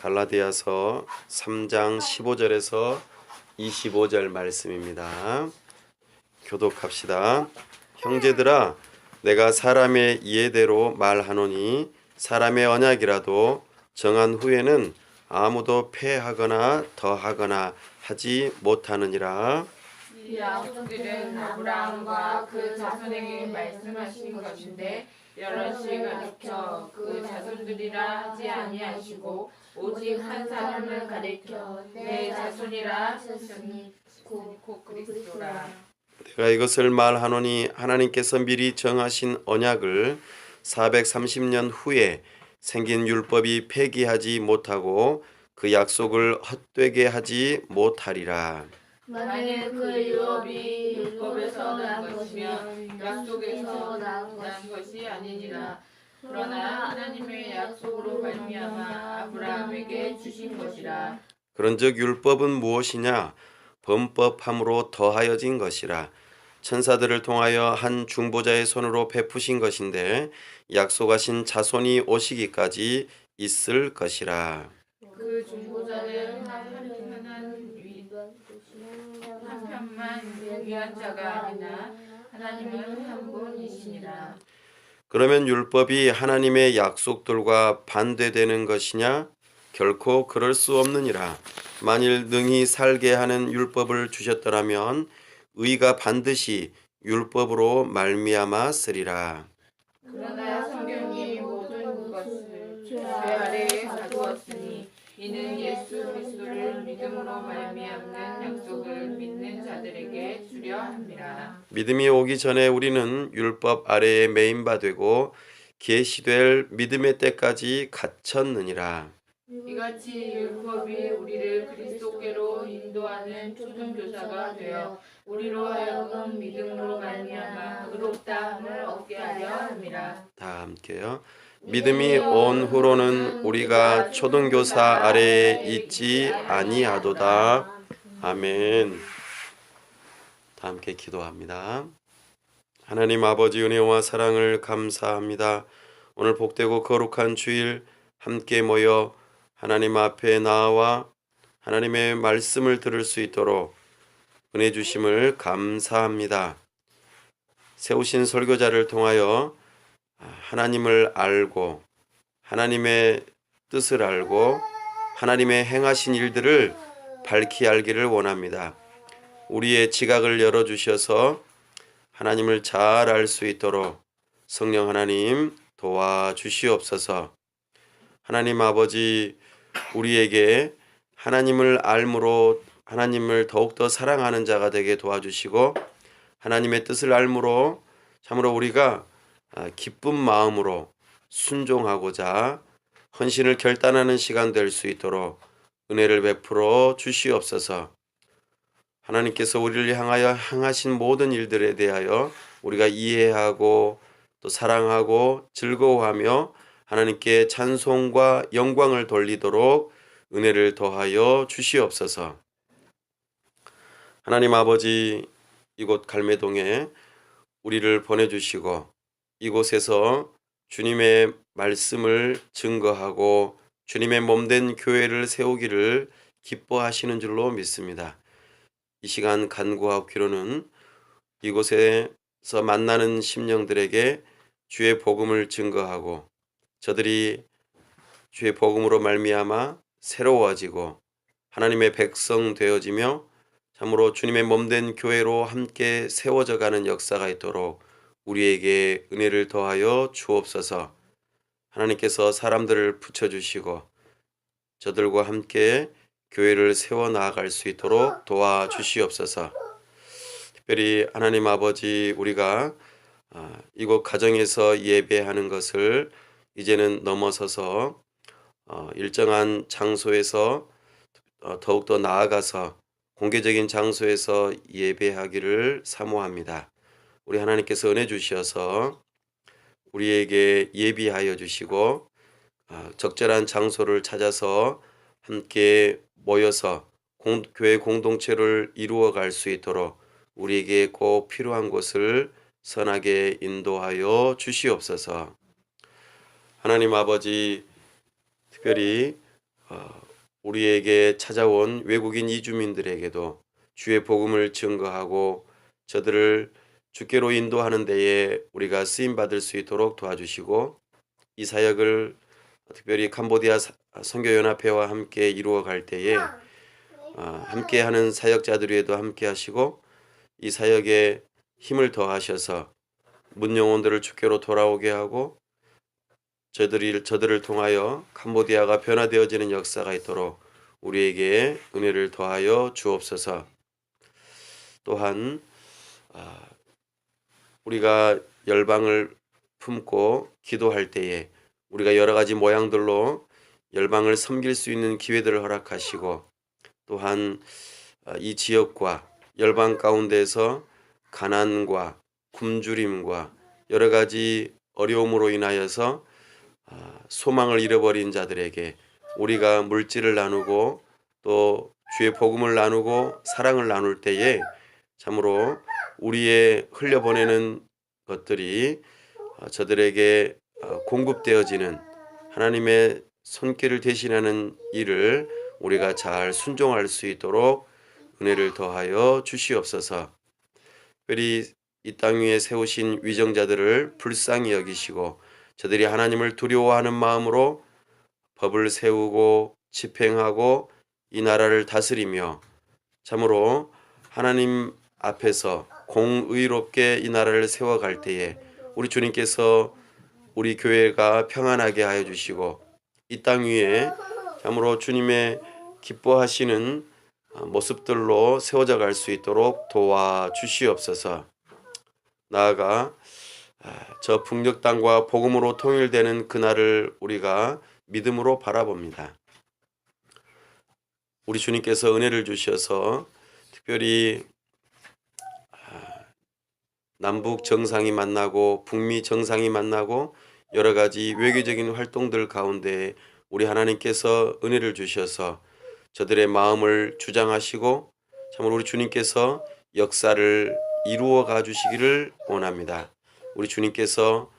갈라디아서 3장 15절에서 25절 말씀입니다. 교독합시다. 형제들아, 내가 사람의 이해대로 말하노니 사람의 언약이라도 정한 후에는 아무도 폐하거나 더하거나 하지 못하느니라. 이 약속들은 아브라함과 그 자손에게 말씀하신 것인데 여럿이 가르쳐 그 자손들이라 하지 아니하시고 오직 한 사람을 가리켜 내 자손이라 하셨으니 곧 그리스도라. 내가 이것을 말하노니 하나님께서 미리 정하신 언약을 430년 후에 생긴 율법이 폐기하지 못하고 그 약속을 헛되게 하지 못하리라. 만일 그 율법에서 난 것이면 약속에서 난 것이 아니니라. 그러나 하나님의 약속으로 말미암아 아브라함에게 주신 것이라. 그런즉 율법은 무엇이냐? 범법함으로 더하여진 것이라. 천사들을 통하여 한 중보자의 손으로 베푸신 것인데 약속하신 자손이 오시기까지 있을 것이라. 그 중보자는 한 편만 위한 자가 아니나 하나님은 한 분이시니라. 그러면 율법이 하나님의 약속들과 반대되는 것이냐? 결코 그럴 수 없느니라. 만일 능히 살게 하는 율법을 주셨더라면 의가 반드시 율법으로 말미암아 쓰리라. 그러나 성경이 모든 것을 죄 아래에 가두었으니 이는 예수 그리스도를 믿음으로 말미암는 약속을 믿는 자들에게 주려 함이라. 믿음이 오기 전에 우리는 율법 아래에 매인 바 되고 계시될 믿음의 때까지 갇혔느니라. 이같이 율법이 우리를 그리스도께로 인도하는 초등교사가 되어 우리로 하여금 믿음으로 말미암아 의롭다함을 얻게 하려 함이라. 다 함께요. 믿음이 온 후로는 우리가 초등교사 아래에 있지 아니하도다. 아멘. 다 함께 기도합니다. 하나님 아버지 은혜와 사랑을 감사합니다. 오늘 복되고 거룩한 주일 함께 모여 하나님 앞에 나와 하나님의 말씀을 들을 수 있도록 은혜 주심을 감사합니다. 세우신 설교자를 통하여 하나님을 알고 하나님의 뜻을 알고 하나님의 행하신 일들을 밝히 알기를 원합니다. 우리의 지각을 열어주셔서 하나님을 잘 알 수 있도록 성령 하나님 도와주시옵소서. 하나님 아버지, 우리에게 하나님을 알므로 하나님을 더욱더 사랑하는 자가 되게 도와주시고 하나님의 뜻을 알므로 참으로 우리가 기쁜 마음으로 순종하고자 헌신을 결단하는 시간 될 수 있도록 은혜를 베풀어 주시옵소서. 하나님께서 우리를 향하여 행하신 모든 일들에 대하여 우리가 이해하고 또 사랑하고 즐거워하며 하나님께 찬송과 영광을 돌리도록 은혜를 더하여 주시옵소서. 하나님 아버지, 이곳 갈매동에 우리를 보내주시고 이곳에서 주님의 말씀을 증거하고 주님의 몸된 교회를 세우기를 기뻐하시는 줄로 믿습니다. 이 시간 간구하옵기로는 이곳에서 만나는 심령들에게 주의 복음을 증거하고 저들이 주의 복음으로 말미암아 새로워지고 하나님의 백성 되어지며 참으로 주님의 몸된 교회로 함께 세워져 가는 역사가 있도록 우리에게 은혜를 더하여 주옵소서. 하나님께서 사람들을 붙여주시고 저들과 함께 교회를 세워 나아갈 수 있도록 도와주시옵소서. 특별히 하나님 아버지, 우리가 이곳 가정에서 예배하는 것을 이제는 넘어서서 일정한 장소에서 더욱더 나아가서 공개적인 장소에서 예배하기를 사모합니다. 우리 하나님께서 은혜 주셔서 우리에게 예비하여 주시고 적절한 장소를 찾아서 함께 모여서 교회 공동체를 이루어 갈 수 있도록 우리에게 꼭 필요한 곳을 선하게 인도하여 주시옵소서. 하나님 아버지, 특별히 우리에게 찾아온 외국인 이주민들에게도 주의 복음을 증거하고 저들을 주께로 인도하는 데에 우리가 쓰임 받을 수 있도록 도와주시고, 이 사역을 특별히 캄보디아 선교연합회와 함께 이루어 갈 때에 함께하는 사역자들에도 함께 하시고, 이 사역에 힘을 더하셔서 문영혼들을 주께로 돌아오게 하고 저들을 통하여 캄보디아가 변화되어지는 역사가 있도록 우리에게 은혜를 더하여 주옵소서. 또한 우리가 열방을 품고 기도할 때에 우리가 여러 가지 모양들로 열방을 섬길 수 있는 기회들을 허락하시고, 또한 이 지역과 열방 가운데서 가난과 굶주림과 여러 가지 어려움으로 인하여서 소망을 잃어버린 자들에게 우리가 물질을 나누고 또 주의 복음을 나누고 사랑을 나눌 때에 참으로 우리의 흘려보내는 것들이 저들에게 공급되어지는 하나님의 손길을 대신하는 일을 우리가 잘 순종할 수 있도록 은혜를 더하여 주시옵소서. 특별히 이 땅 위에 세우신 위정자들을 불쌍히 여기시고 저들이 하나님을 두려워하는 마음으로 법을 세우고 집행하고 이 나라를 다스리며 참으로 하나님 앞에서 공의롭게 이 나라를 세워갈 때에 우리 주님께서 우리 교회가 평안하게 하여 주시고 이 땅 위에 참으로 주님의 기뻐하시는 모습들로 세워져 갈 수 있도록 도와주시옵소서. 나아가 저 북녘 땅과 복음으로 통일되는 그날을 우리가 믿음으로 바라봅니다. 우리 주님께서 은혜를 주셔서 특별히 남북 정상이 만나고 북미 정상이 만나고 여러 가지 외교적인 활동들 가운데 우리 하나님께서 은혜를 주셔서 저들의 마음을 주장하시고 참으로 우리 주님께서 역사를 이루어 가 주시기를 원합니다. 우리 주님께서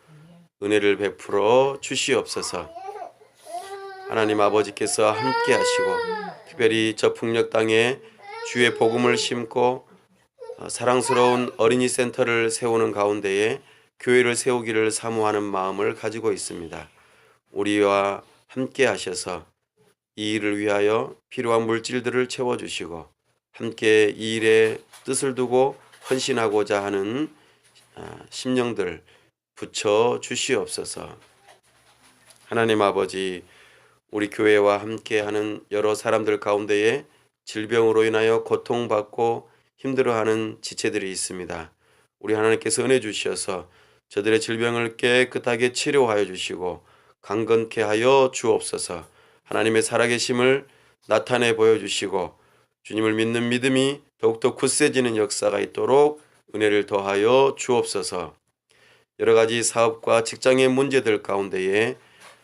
은혜를 베풀어 주시옵소서. 하나님 아버지께서 함께 하시고 특별히 저 북녘 땅에 주의 복음을 심고 사랑스러운 어린이 센터를 세우는 가운데에 교회를 세우기를 사모하는 마음을 가지고 있습니다. 우리와 함께 하셔서 이 일을 위하여 필요한 물질들을 채워주시고 함께 이 일에 뜻을 두고 헌신하고자 하는 심령들 붙여 주시옵소서. 하나님 아버지, 우리 교회와 함께하는 여러 사람들 가운데에 질병으로 인하여 고통받고 힘들어하는 지체들이 있습니다. 우리 하나님께서 은혜 주셔서 저들의 질병을 깨끗하게 치료하여 주시고 강건케 하여 주옵소서. 하나님의 살아계심을 나타내 보여주시고 주님을 믿는 믿음이 더욱더 굳세지는 역사가 있도록 은혜를 더하여 주옵소서. 여러 가지 사업과 직장의 문제들 가운데에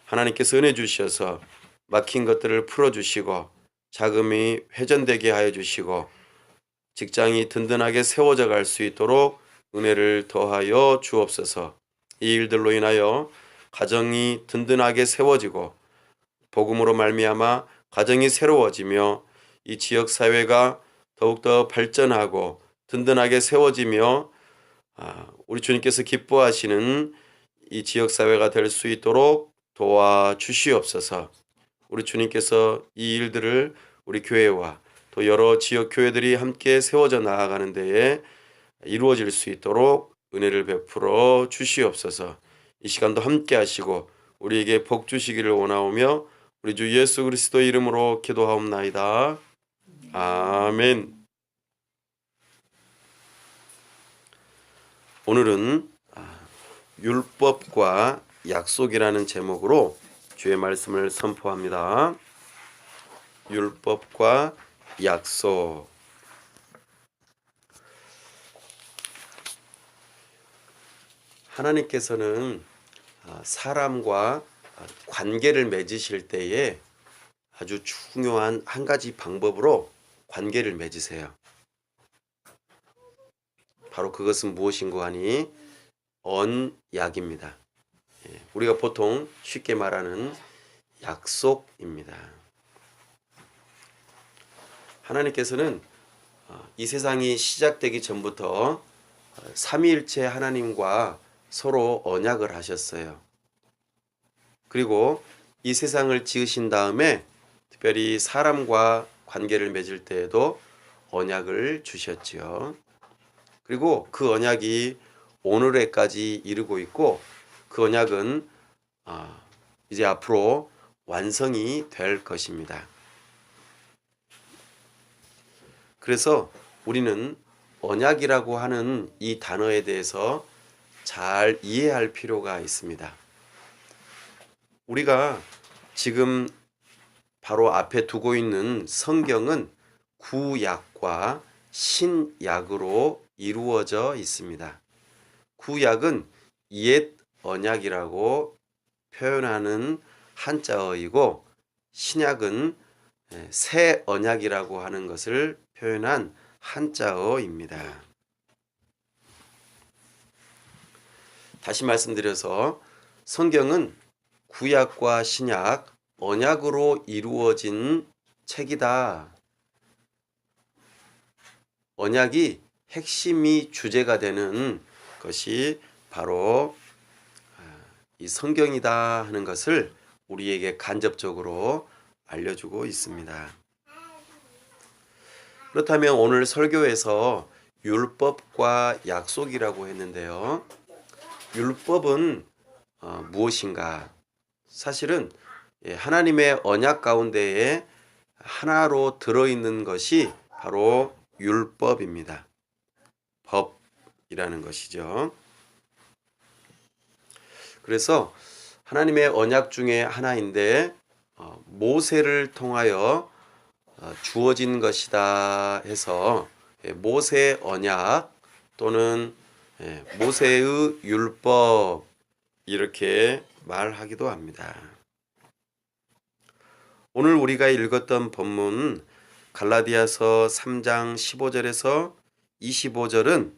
하나님께서 은혜 주셔서 막힌 것들을 풀어주시고 자금이 회전되게 하여 주시고 직장이 든든하게 세워져 갈 수 있도록 은혜를 더하여 주옵소서. 이 일들로 인하여 가정이 든든하게 세워지고 복음으로 말미암아 가정이 새로워지며 이 지역 사회가 더욱더 발전하고 든든하게 세워지며 우리 주님께서 기뻐하시는 이 지역 사회가 될 수 있도록 도와주시옵소서. 우리 주님께서 이 일들을 우리 교회와 또 여러 지역 교회들이 함께 세워져 나아가는 데에 이루어질 수 있도록 은혜를 베풀어 주시옵소서. 이 시간도 함께 하시고 우리에게 복 주시기를 원하오며 우리 주 예수 그리스도 이름으로 기도하옵나이다. 아멘. 오늘은 율법과 약속이라는 제목으로 주의 말씀을 선포합니다. 율법과 약속. 하나님께서는 사람과 관계를 맺으실 때에 아주 중요한 한 가지 방법으로 관계를 맺으세요. 바로 그것은 무엇인고 하니 언약입니다. 우리가 보통 쉽게 말하는 약속입니다. 하나님께서는 이 세상이 시작되기 전부터 삼위일체 하나님과 서로 언약을 하셨어요. 그리고 이 세상을 지으신 다음에 특별히 사람과 관계를 맺을 때에도 언약을 주셨지요. 그리고 그 언약이 오늘에까지 이르고 있고 그 언약은 이제 앞으로 완성이 될 것입니다. 그래서 우리는 언약이라고 하는 이 단어에 대해서 잘 이해할 필요가 있습니다. 우리가 지금 바로 앞에 두고 있는 성경은 구약과 신약으로 이루어져 있습니다. 구약은 옛 언약이라고 표현하는 한자어이고 신약은 새 언약이라고 하는 것을 표현한 한자어입니다. 다시 말씀드려서 성경은 구약과 신약, 언약으로 이루어진 책이다. 언약이 핵심이 주제가 되는 것이 바로 이 성경이다 하는 것을 우리에게 간접적으로 알려주고 있습니다. 그렇다면 오늘 설교에서 율법과 약속이라고 했는데요. 율법은 무엇인가? 사실은 하나님의 언약 가운데에 하나로 들어있는 것이 바로 율법입니다. 법이라는 것이죠. 그래서 하나님의 언약 중에 하나인데 모세를 통하여 주어진 것이다 해서 모세 언약 또는 모세의 율법 이렇게 말하기도 합니다. 오늘 우리가 읽었던 본문 갈라디아서 3장 15절에서 25절은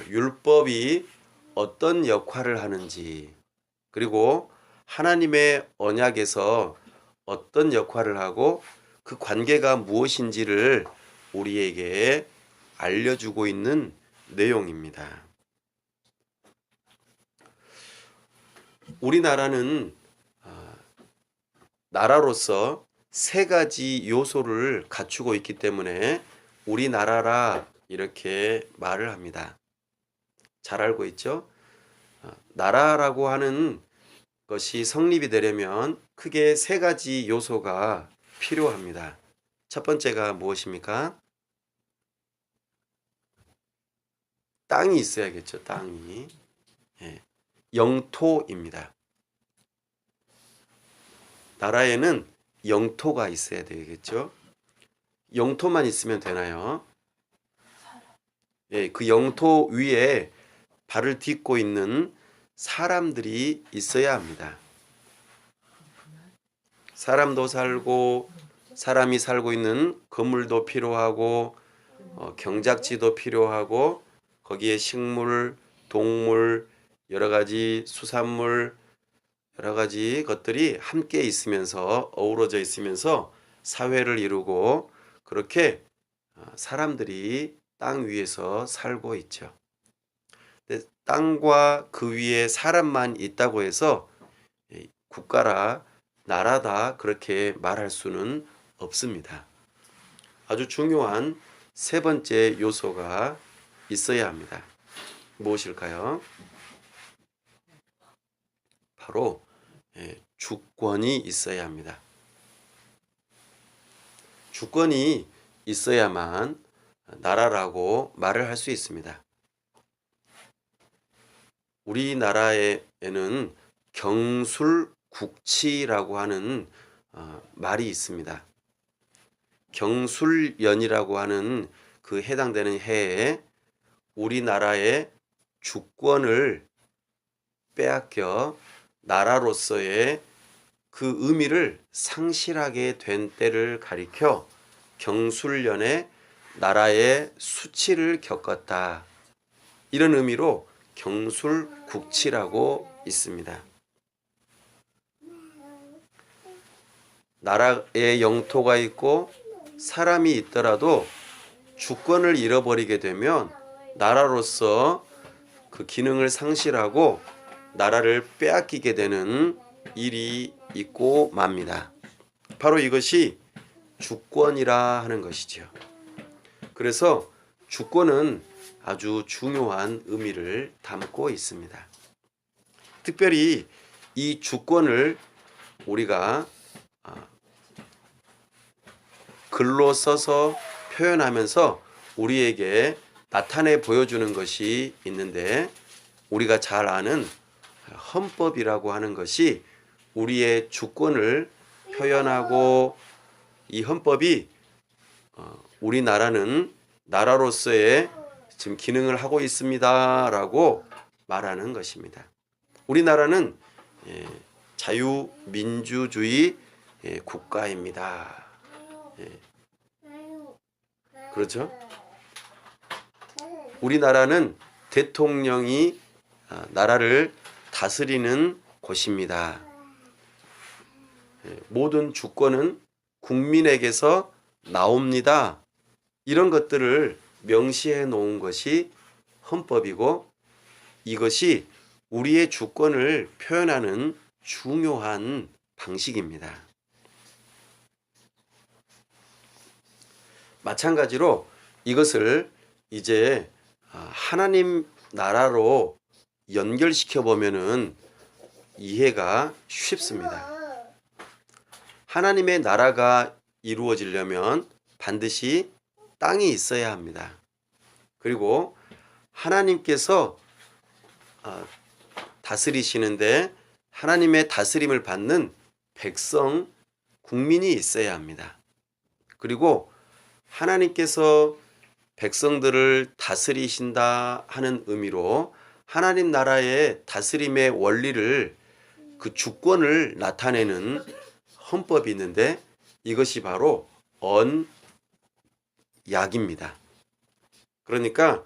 율법이 어떤 역할을 하는지 그리고 하나님의 언약에서 어떤 역할을 하고 그 관계가 무엇인지를 우리에게 알려주고 있는 내용입니다. 우리나라는 나라로서 세 가지 요소를 갖추고 있기 때문에 우리나라라 이렇게 말을 합니다. 잘 알고 있죠? 나라라고 하는 것이 성립이 되려면 크게 세 가지 요소가 필요합니다. 첫 번째가 무엇입니까? 땅이 있어야겠죠. 땅이. 영토입니다. 나라에는 영토가 있어야 되겠죠. 영토만 있으면 되나요? 그 영토 위에 발을 딛고 있는 사람들이 있어야 합니다. 사람도 살고 사람이 살고 있는 건물도 필요하고 경작지도 필요하고 거기에 식물, 동물, 여러 가지 수산물, 여러 가지 것들이 함께 있으면서 어우러져 있으면서 사회를 이루고 그렇게 사람들이 땅 위에서 살고 있죠. 근데 땅과 그 위에 사람만 있다고 해서 국가라 나라다 그렇게 말할 수는 없습니다. 아주 중요한 세 번째 요소가 있어야 합니다. 무엇일까요? 바로 주권이 있어야 합니다. 주권이 있어야만 나라라고 말을 할 수 있습니다. 우리나라에는 경술국치라고 하는 말이 있습니다. 경술년이라고 하는 그 해당되는 해에 우리나라의 주권을 빼앗겨 나라로서의 그 의미를 상실하게 된 때를 가리켜 경술년에 나라의 수치를 겪었다. 이런 의미로 경술국치라고 있습니다. 나라의 영토가 있고 사람이 있더라도 주권을 잃어버리게 되면 나라로서 그 기능을 상실하고 나라를 빼앗기게 되는 일이 있고 맙니다. 바로 이것이 주권이라 하는 것이죠. 그래서 주권은 아주 중요한 의미를 담고 있습니다. 특별히 이 주권을 우리가 글로 써서 표현하면서 우리에게 나타내 보여주는 것이 있는데, 우리가 잘 아는 헌법이라고 하는 것이 우리의 주권을 표현하고, 이 헌법이 우리나라는 나라로서의 지금 기능을 하고 있습니다라고 말하는 것입니다. 우리나라는 자유민주주의 국가입니다. 그렇죠? 우리나라는 대통령이 나라를 다스리는 곳입니다. 모든 주권은 국민에게서 나옵니다. 이런 것들을 명시해 놓은 것이 헌법이고, 이것이 우리의 주권을 표현하는 중요한 방식입니다. 마찬가지로 이것을 이제 하나님 나라로 연결시켜 보면은 이해가 쉽습니다. 하나님의 나라가 이루어지려면 반드시 땅이 있어야 합니다. 그리고 하나님께서 다스리시는데 하나님의 다스림을 받는 백성, 국민이 있어야 합니다. 그리고 하나님께서 백성들을 다스리신다 하는 의미로 하나님 나라의 다스림의 원리를, 그 주권을 나타내는 헌법이 있는데, 이것이 바로 언약입니다. 그러니까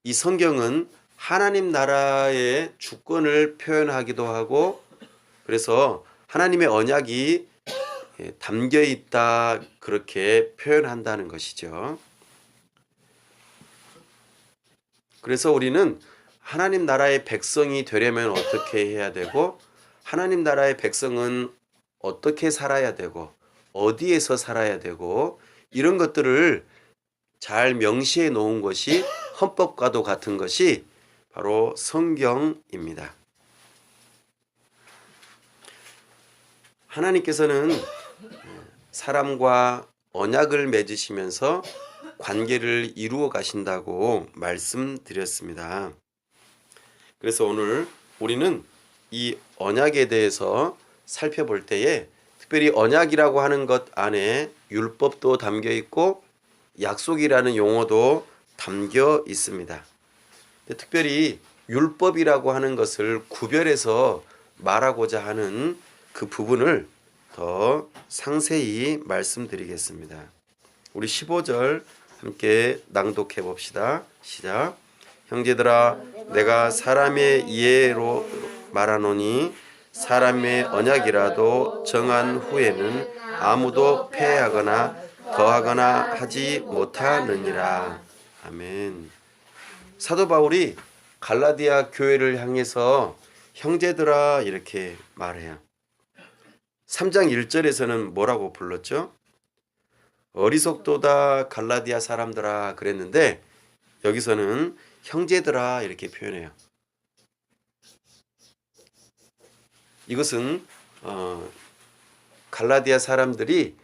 이 성경은 하나님 나라의 주권을 표현하기도 하고, 그래서 하나님의 언약이 담겨 있다, 그렇게 표현한다는 것이죠. 그래서 우리는 하나님 나라의 백성이 되려면 어떻게 해야 되고, 하나님 나라의 백성은 어떻게 살아야 되고, 어디에서 살아야 되고, 이런 것들을 잘 명시해 놓은 것이, 헌법과도 같은 것이 바로 성경입니다. 하나님께서는 사람과 언약을 맺으시면서 관계를 이루어 가신다고 말씀드렸습니다. 그래서 오늘 우리는 이 언약에 대해서 살펴볼 때에, 특별히 언약이라고 하는 것 안에 율법도 담겨 있고 약속이라는 용어도 담겨 있습니다. 특별히 율법이라고 하는 것을 구별해서 말하고자 하는 그 부분을 더 상세히 말씀드리겠습니다. 우리 15절 함께 낭독해 봅시다. 시작. 형제들아, 내가 사람의 이해로 말하노니 사람의 언약이라도 정한 후에는 아무도 폐하거나 더하거나 하지 못하느니라. 아멘. 사도 바울이 갈라디아 교회를 향해서 형제들아 이렇게 말해요. 3장 1절에서는 뭐라고 불렀죠? 어리석도다 갈라디아 사람들아 그랬는데, 여기서는 형제들아 이렇게 표현해요. 이것은 갈라디아 사람들이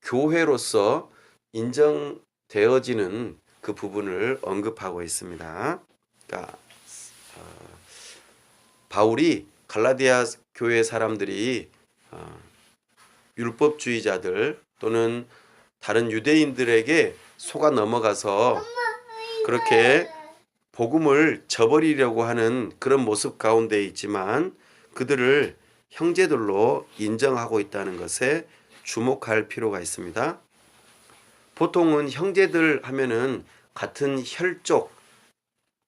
교회로서 인정되어지는 그 부분을 언급하고 있습니다. 그러니까 바울이 갈라디아 교회 사람들이 율법주의자들 또는 다른 유대인들에게 속아 넘어가서 그렇게 복음을 저버리려고 하는 그런 모습 가운데 있지만, 그들을 형제들로 인정하고 있다는 것에 주목할 필요가 있습니다. 보통은 형제들 하면은 같은 혈족,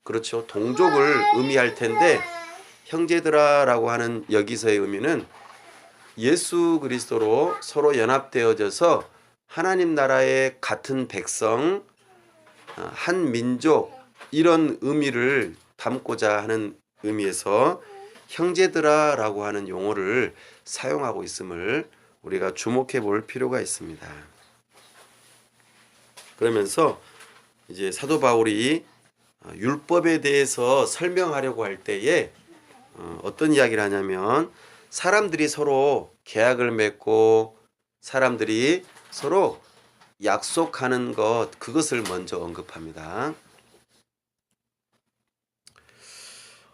그렇죠, 동족을 의미할 텐데, 형제들아라고 하는 여기서의 의미는 예수 그리스도로 서로 연합되어져서 하나님 나라의 같은 백성, 한 민족 이런 의미를 담고자 하는 의미에서 형제들아라고 하는 용어를 사용하고 있음을 우리가 주목해 볼 필요가 있습니다. 그러면서 이제 사도 바울이 율법에 대해서 설명하려고 할 때에 어떤 이야기를 하냐면 사람들이 서로 계약을 맺고 사람들이 서로 약속하는 것, 그것을 먼저 언급합니다.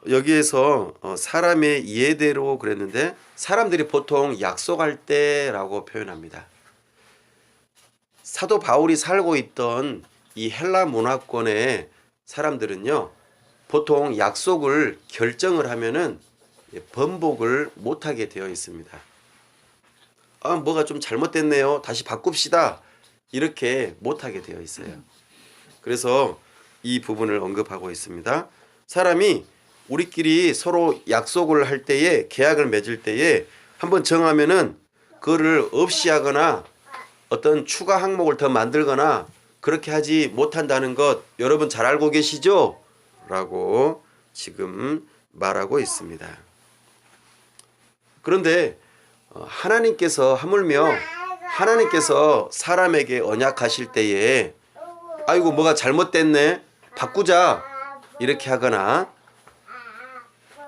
여기에서 사람의 이해대로 그랬는데 사람들이 보통 약속할 때라고 표현합니다. 사도 바울이 살고 있던 이 헬라 문화권의 사람들은요, 보통 약속을 결정을 하면은 번복을 못하게 되어 있습니다. 뭐가 좀 잘못됐네요. 다시 바꿉시다. 이렇게 못하게 되어 있어요. 그래서 이 부분을 언급하고 있습니다. 사람이 우리끼리 서로 약속을 할 때에, 계약을 맺을 때에 한번 정하면은 그거를 없이 하거나 어떤 추가 항목을 더 만들거나 그렇게 하지 못한다는 것 여러분 잘 알고 계시죠? 라고 지금 말하고 있습니다. 그런데 하나님께서 하물며 하나님께서 사람에게 언약하실 때에 아이고 뭐가 잘못됐네 바꾸자 이렇게 하거나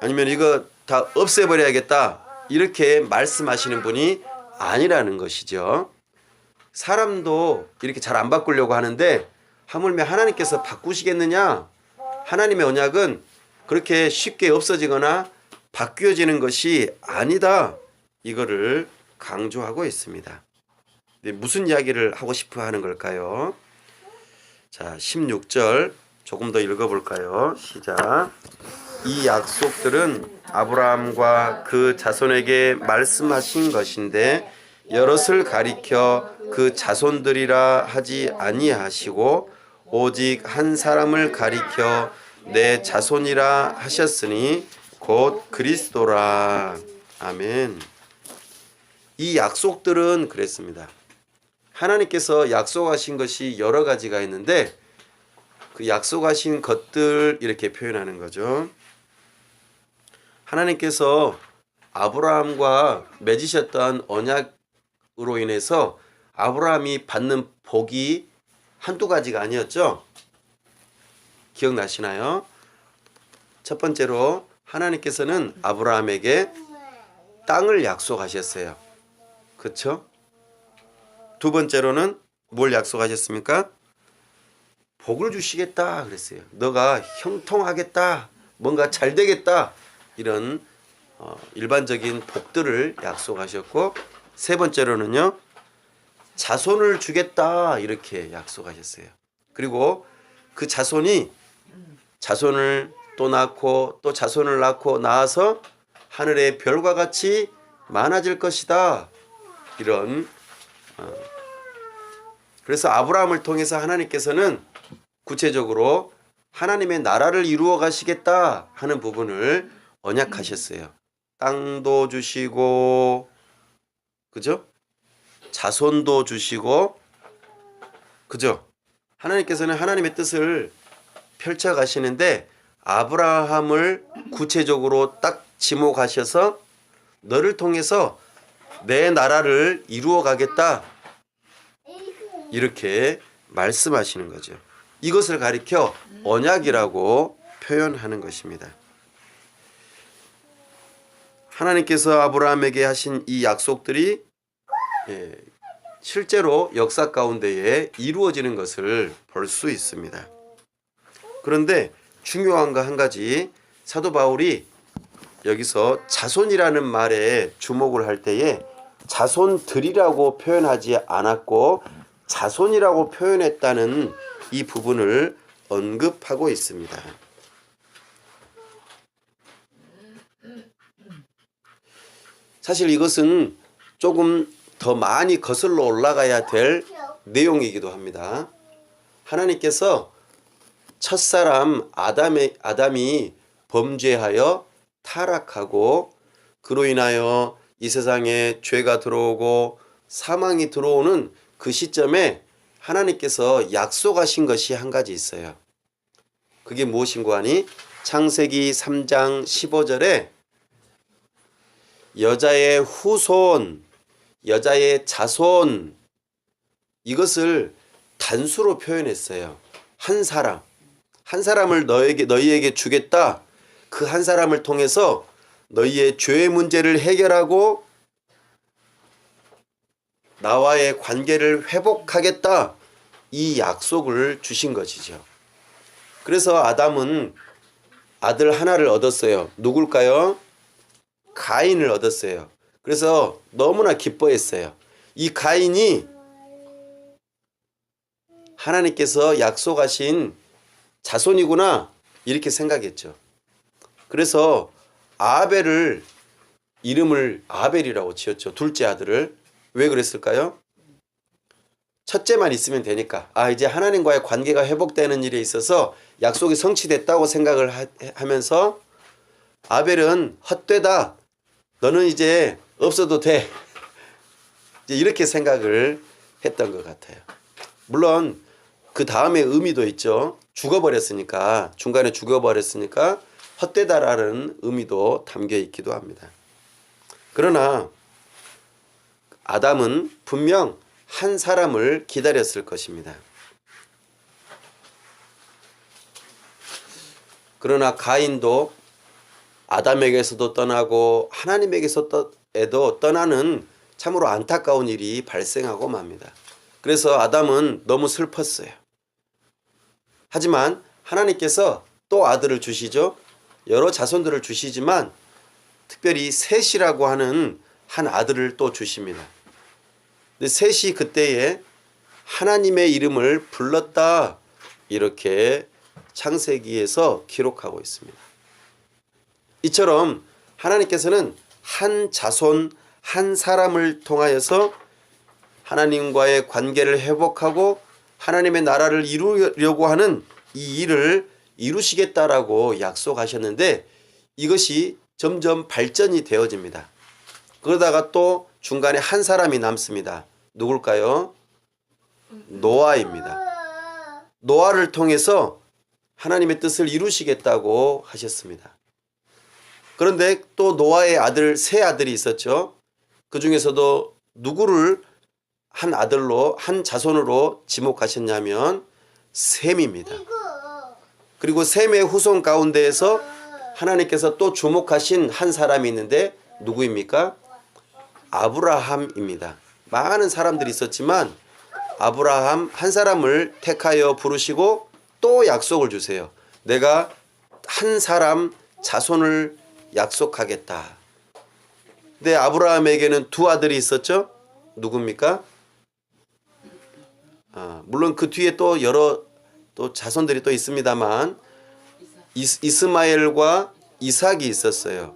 아니면 이거 다 없애버려야겠다 이렇게 말씀하시는 분이 아니라는 것이죠. 사람도 이렇게 잘 안 바꾸려고 하는데 하물며 하나님께서 바꾸시겠느냐? 하나님의 언약은 그렇게 쉽게 없어지거나 바뀌어지는 것이 아니다. 이거를 강조하고 있습니다. 무슨 이야기를 하고 싶어 하는 걸까요? 자, 16절 조금 더 읽어볼까요? 시작. 이 약속들은 아브라함과 그 자손에게 말씀하신 것인데 여럿을 가리켜 그 자손들이라 하지 아니하시고 오직 한 사람을 가리켜 내 자손이라 하셨으니 곧 그리스도라. 아멘. 이 약속들은 그랬습니다. 하나님께서 약속하신 것이 여러 가지가 있는데 그 약속하신 것들 이렇게 표현하는 거죠. 하나님께서 아브라함과 맺으셨던 언약으로 인해서 아브라함이 받는 복이 한두 가지가 아니었죠. 기억나시나요? 첫 번째로 하나님께서는 아브라함에게 땅을 약속하셨어요. 그렇죠? 두 번째로는 뭘 약속하셨습니까? 복을 주시겠다 그랬어요. 너가 형통하겠다. 뭔가 잘 되겠다. 이런 일반적인 복들을 약속하셨고 세 번째로는요. 자손을 주겠다 이렇게 약속하셨어요. 그리고 그 자손이 자손을 또 낳고 또 자손을 낳고 낳아서 하늘의 별과 같이 많아질 것이다. 이런 그래서 아브라함을 통해서 하나님께서는 구체적으로 하나님의 나라를 이루어 가시겠다 하는 부분을 언약하셨어요. 땅도 주시고 그죠? 자손도 주시고 그죠? 하나님께서는 하나님의 뜻을 펼쳐 가시는데 아브라함을 구체적으로 딱 지목하셔서 너를 통해서 내 나라를 이루어 가겠다. 이렇게 말씀하시는 거죠. 이것을 가리켜 언약이라고 표현하는 것입니다. 하나님께서 아브라함에게 하신 이 약속들이 실제로 역사 가운데에 이루어지는 것을 볼 수 있습니다. 그런데 중요한 거 한 가지 사도 바울이 여기서 자손이라는 말에 주목을 할 때에 자손들이라고 표현하지 않았고 자손이라고 표현했다는 이 부분을 언급하고 있습니다. 사실 이것은 조금 더 많이 거슬러 올라가야 될 내용이기도 합니다. 하나님께서 첫사람 아담이 범죄하여 타락하고 그로 인하여 이 세상에 죄가 들어오고 사망이 들어오는 그 시점에 하나님께서 약속하신 것이 한 가지 있어요. 그게 무엇인고 하니 창세기 3장 15절에 여자의 후손, 여자의 자손, 이것을 단수로 표현했어요. 한 사람을 너희에게 주겠다. 그 한 사람을 통해서 너희의 죄의 문제를 해결하고 나와의 관계를 회복하겠다. 이 약속을 주신 것이죠. 그래서 아담은 아들 하나를 얻었어요. 누굴까요? 가인을 얻었어요. 그래서 너무나 기뻐했어요. 이 가인이 하나님께서 약속하신 자손이구나 이렇게 생각했죠. 그래서 아벨을 이름을 아벨이라고 지었죠. 둘째 아들을. 왜 그랬을까요? 첫째만 있으면 되니까. 이제 하나님과의 관계가 회복되는 일에 있어서 약속이 성취됐다고 생각을 하면서 아벨은 헛되다. 너는 이제 없어도 돼. 이제 이렇게 생각을 했던 것 같아요. 물론 그 다음에 의미도 있죠. 죽어버렸으니까, 중간에 죽어버렸으니까 헛되다라는 의미도 담겨 있기도 합니다. 그러나 아담은 분명 한 사람을 기다렸을 것입니다. 그러나 가인도 아담에게서도 떠나고 하나님에게서도 떠나는 참으로 안타까운 일이 발생하고 맙니다. 그래서 아담은 너무 슬펐어요. 하지만 하나님께서 또 아들을 주시죠. 여러 자손들을 주시지만 특별히 셋이라고 하는 한 아들을 또 주십니다. 근데 셋이 그때에 하나님의 이름을 불렀다 이렇게 창세기에서 기록하고 있습니다. 이처럼 하나님께서는 한 자손 한 사람을 통하여서 하나님과의 관계를 회복하고 하나님의 나라를 이루려고 하는 이 일을 이루시겠다라고 약속하셨는데 이것이 점점 발전이 되어집니다. 그러다가 또 중간에 한 사람이 남습니다. 누굴까요? 노아입니다. 노아를 통해서 하나님의 뜻을 이루시겠다고 하셨습니다. 그런데 또 노아의 세 아들이 있었죠. 그 중에서도 누구를 한 아들로 한 자손으로 지목하셨냐면 셈입니다. 그리고 셈의 후손 가운데에서 하나님께서 또 주목하신 한 사람이 있는데 누구입니까? 아브라함입니다. 많은 사람들이 있었지만 아브라함 한 사람을 택하여 부르시고 또 약속을 주세요. 내가 한 사람 자손을 약속하겠다. 근데 아브라함에게는 두 아들이 있었죠. 누굽니까? 물론 그 뒤에 또 여러 또 자손들이 또 있습니다만 이스마엘과 이삭이 있었어요.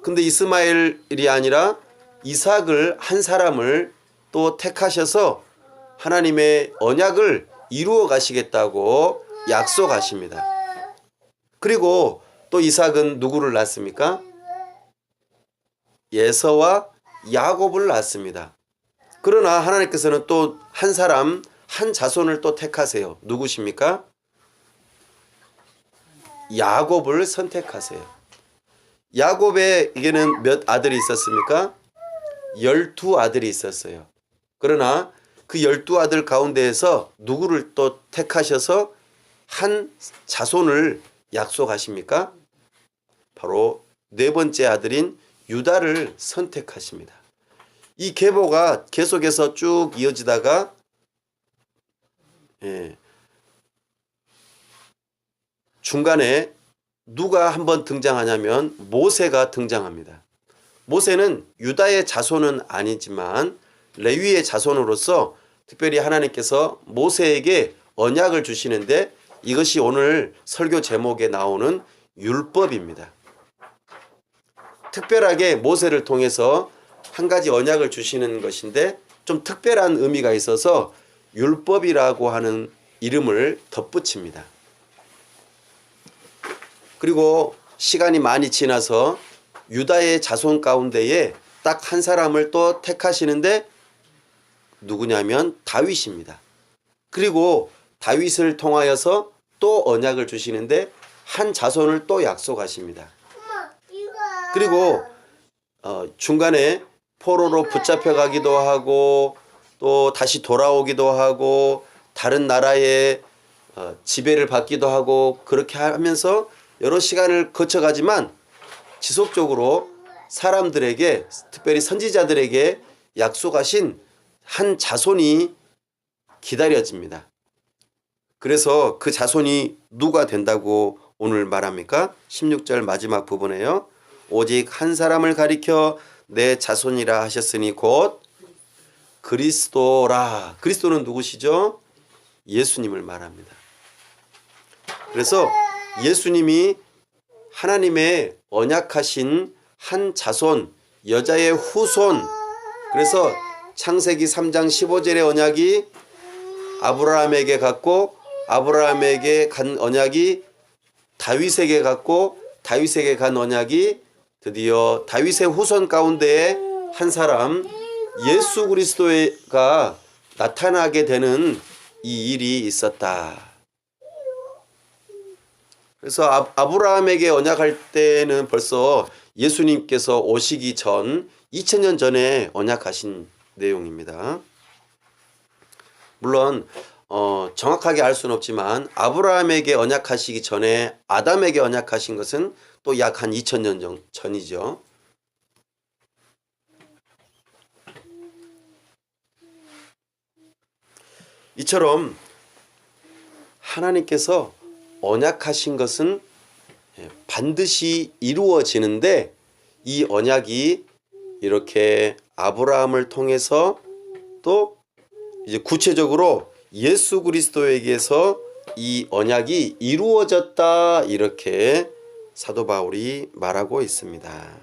근데 이스마엘이 아니라 이삭을 한 사람을 또 택하셔서 하나님의 언약을 이루어 가시겠다고 약속하십니다. 그리고 또 이삭은 누구를 낳습니까? 예서와 야곱을 낳습니다. 그러나 하나님께서는 또 한 사람, 한 자손을 또 택하세요. 누구십니까? 야곱을 선택하세요. 야곱에게는 몇 아들이 있었습니까? 12아들이 있었어요. 그러나 그 12아들 가운데에서 누구를 또 택하셔서 한 자손을 약속하십니까? 바로 네 번째 아들인 유다를 선택하십니다. 이 계보가 계속해서 쭉 이어지다가 중간에 누가 한번 등장하냐면 모세가 등장합니다. 모세는 유다의 자손은 아니지만 레위의 자손으로서 특별히 하나님께서 모세에게 언약을 주시는데 이것이 오늘 설교 제목에 나오는 율법입니다. 특별하게 모세를 통해서 한 가지 언약을 주시는 것인데 좀 특별한 의미가 있어서 율법이라고 하는 이름을 덧붙입니다. 그리고 시간이 많이 지나서 유다의 자손 가운데에 딱 한 사람을 또 택하시는데 누구냐면 다윗입니다. 그리고 다윗을 통하여서 또 언약을 주시는데 한 자손을 또 약속하십니다. 그리고 중간에 포로로 붙잡혀 가기도 하고 또 다시 돌아오기도 하고 다른 나라의 지배를 받기도 하고 그렇게 하면서 여러 시간을 거쳐가지만 지속적으로 사람들에게 특별히 선지자들에게 약속하신 한 자손이 기다려집니다. 그래서 그 자손이 누가 된다고 오늘 말합니까? 16절 마지막 부분에요. 오직 한 사람을 가리켜 내 자손이라 하셨으니 곧 그리스도라. 그리스도는 누구시죠? 예수님을 말합니다. 그래서 예수님이 하나님의 언약하신 한 자손, 여자의 후손. 그래서 창세기 3장 15절의 언약이 아브라함에게 갔고 아브라함에게 간 언약이 다윗에게 갔고 다윗에게 간 언약이 드디어 다윗의 후손 가운데에 한 사람 예수 그리스도가 나타나게 되는 이 일이 있었다. 그래서 아브라함에게 언약할 때는 벌써 예수님께서 오시기 전 2000년 전에 언약하신 내용입니다. 물론 정확하게 알 수는 없지만 아브라함에게 언약하시기 전에 아담에게 언약하신 것은 또 약 한 2000년 전이죠. 이처럼 하나님께서 언약하신 것은 반드시 이루어지는데 이 언약이 이렇게 아브라함을 통해서 또 이제 구체적으로 예수 그리스도에게서 이 언약이 이루어졌다 이렇게 사도 바울이 말하고 있습니다.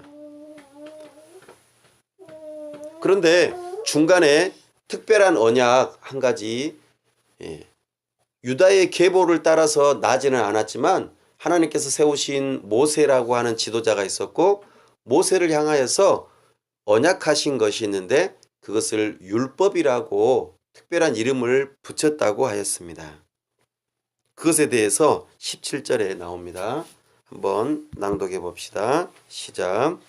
그런데 중간에 특별한 언약 한 가지 유다의 계보를 따라서 나지는 않았지만 하나님께서 세우신 모세라고 하는 지도자가 있었고 모세를 향하여서 언약하신 것이 있는데 그것을 율법이라고 특별한 이름을 붙였다고 하였습니다. 그것에 대해서 17절에 나옵니다. 한번 낭독해 봅시다. 시작.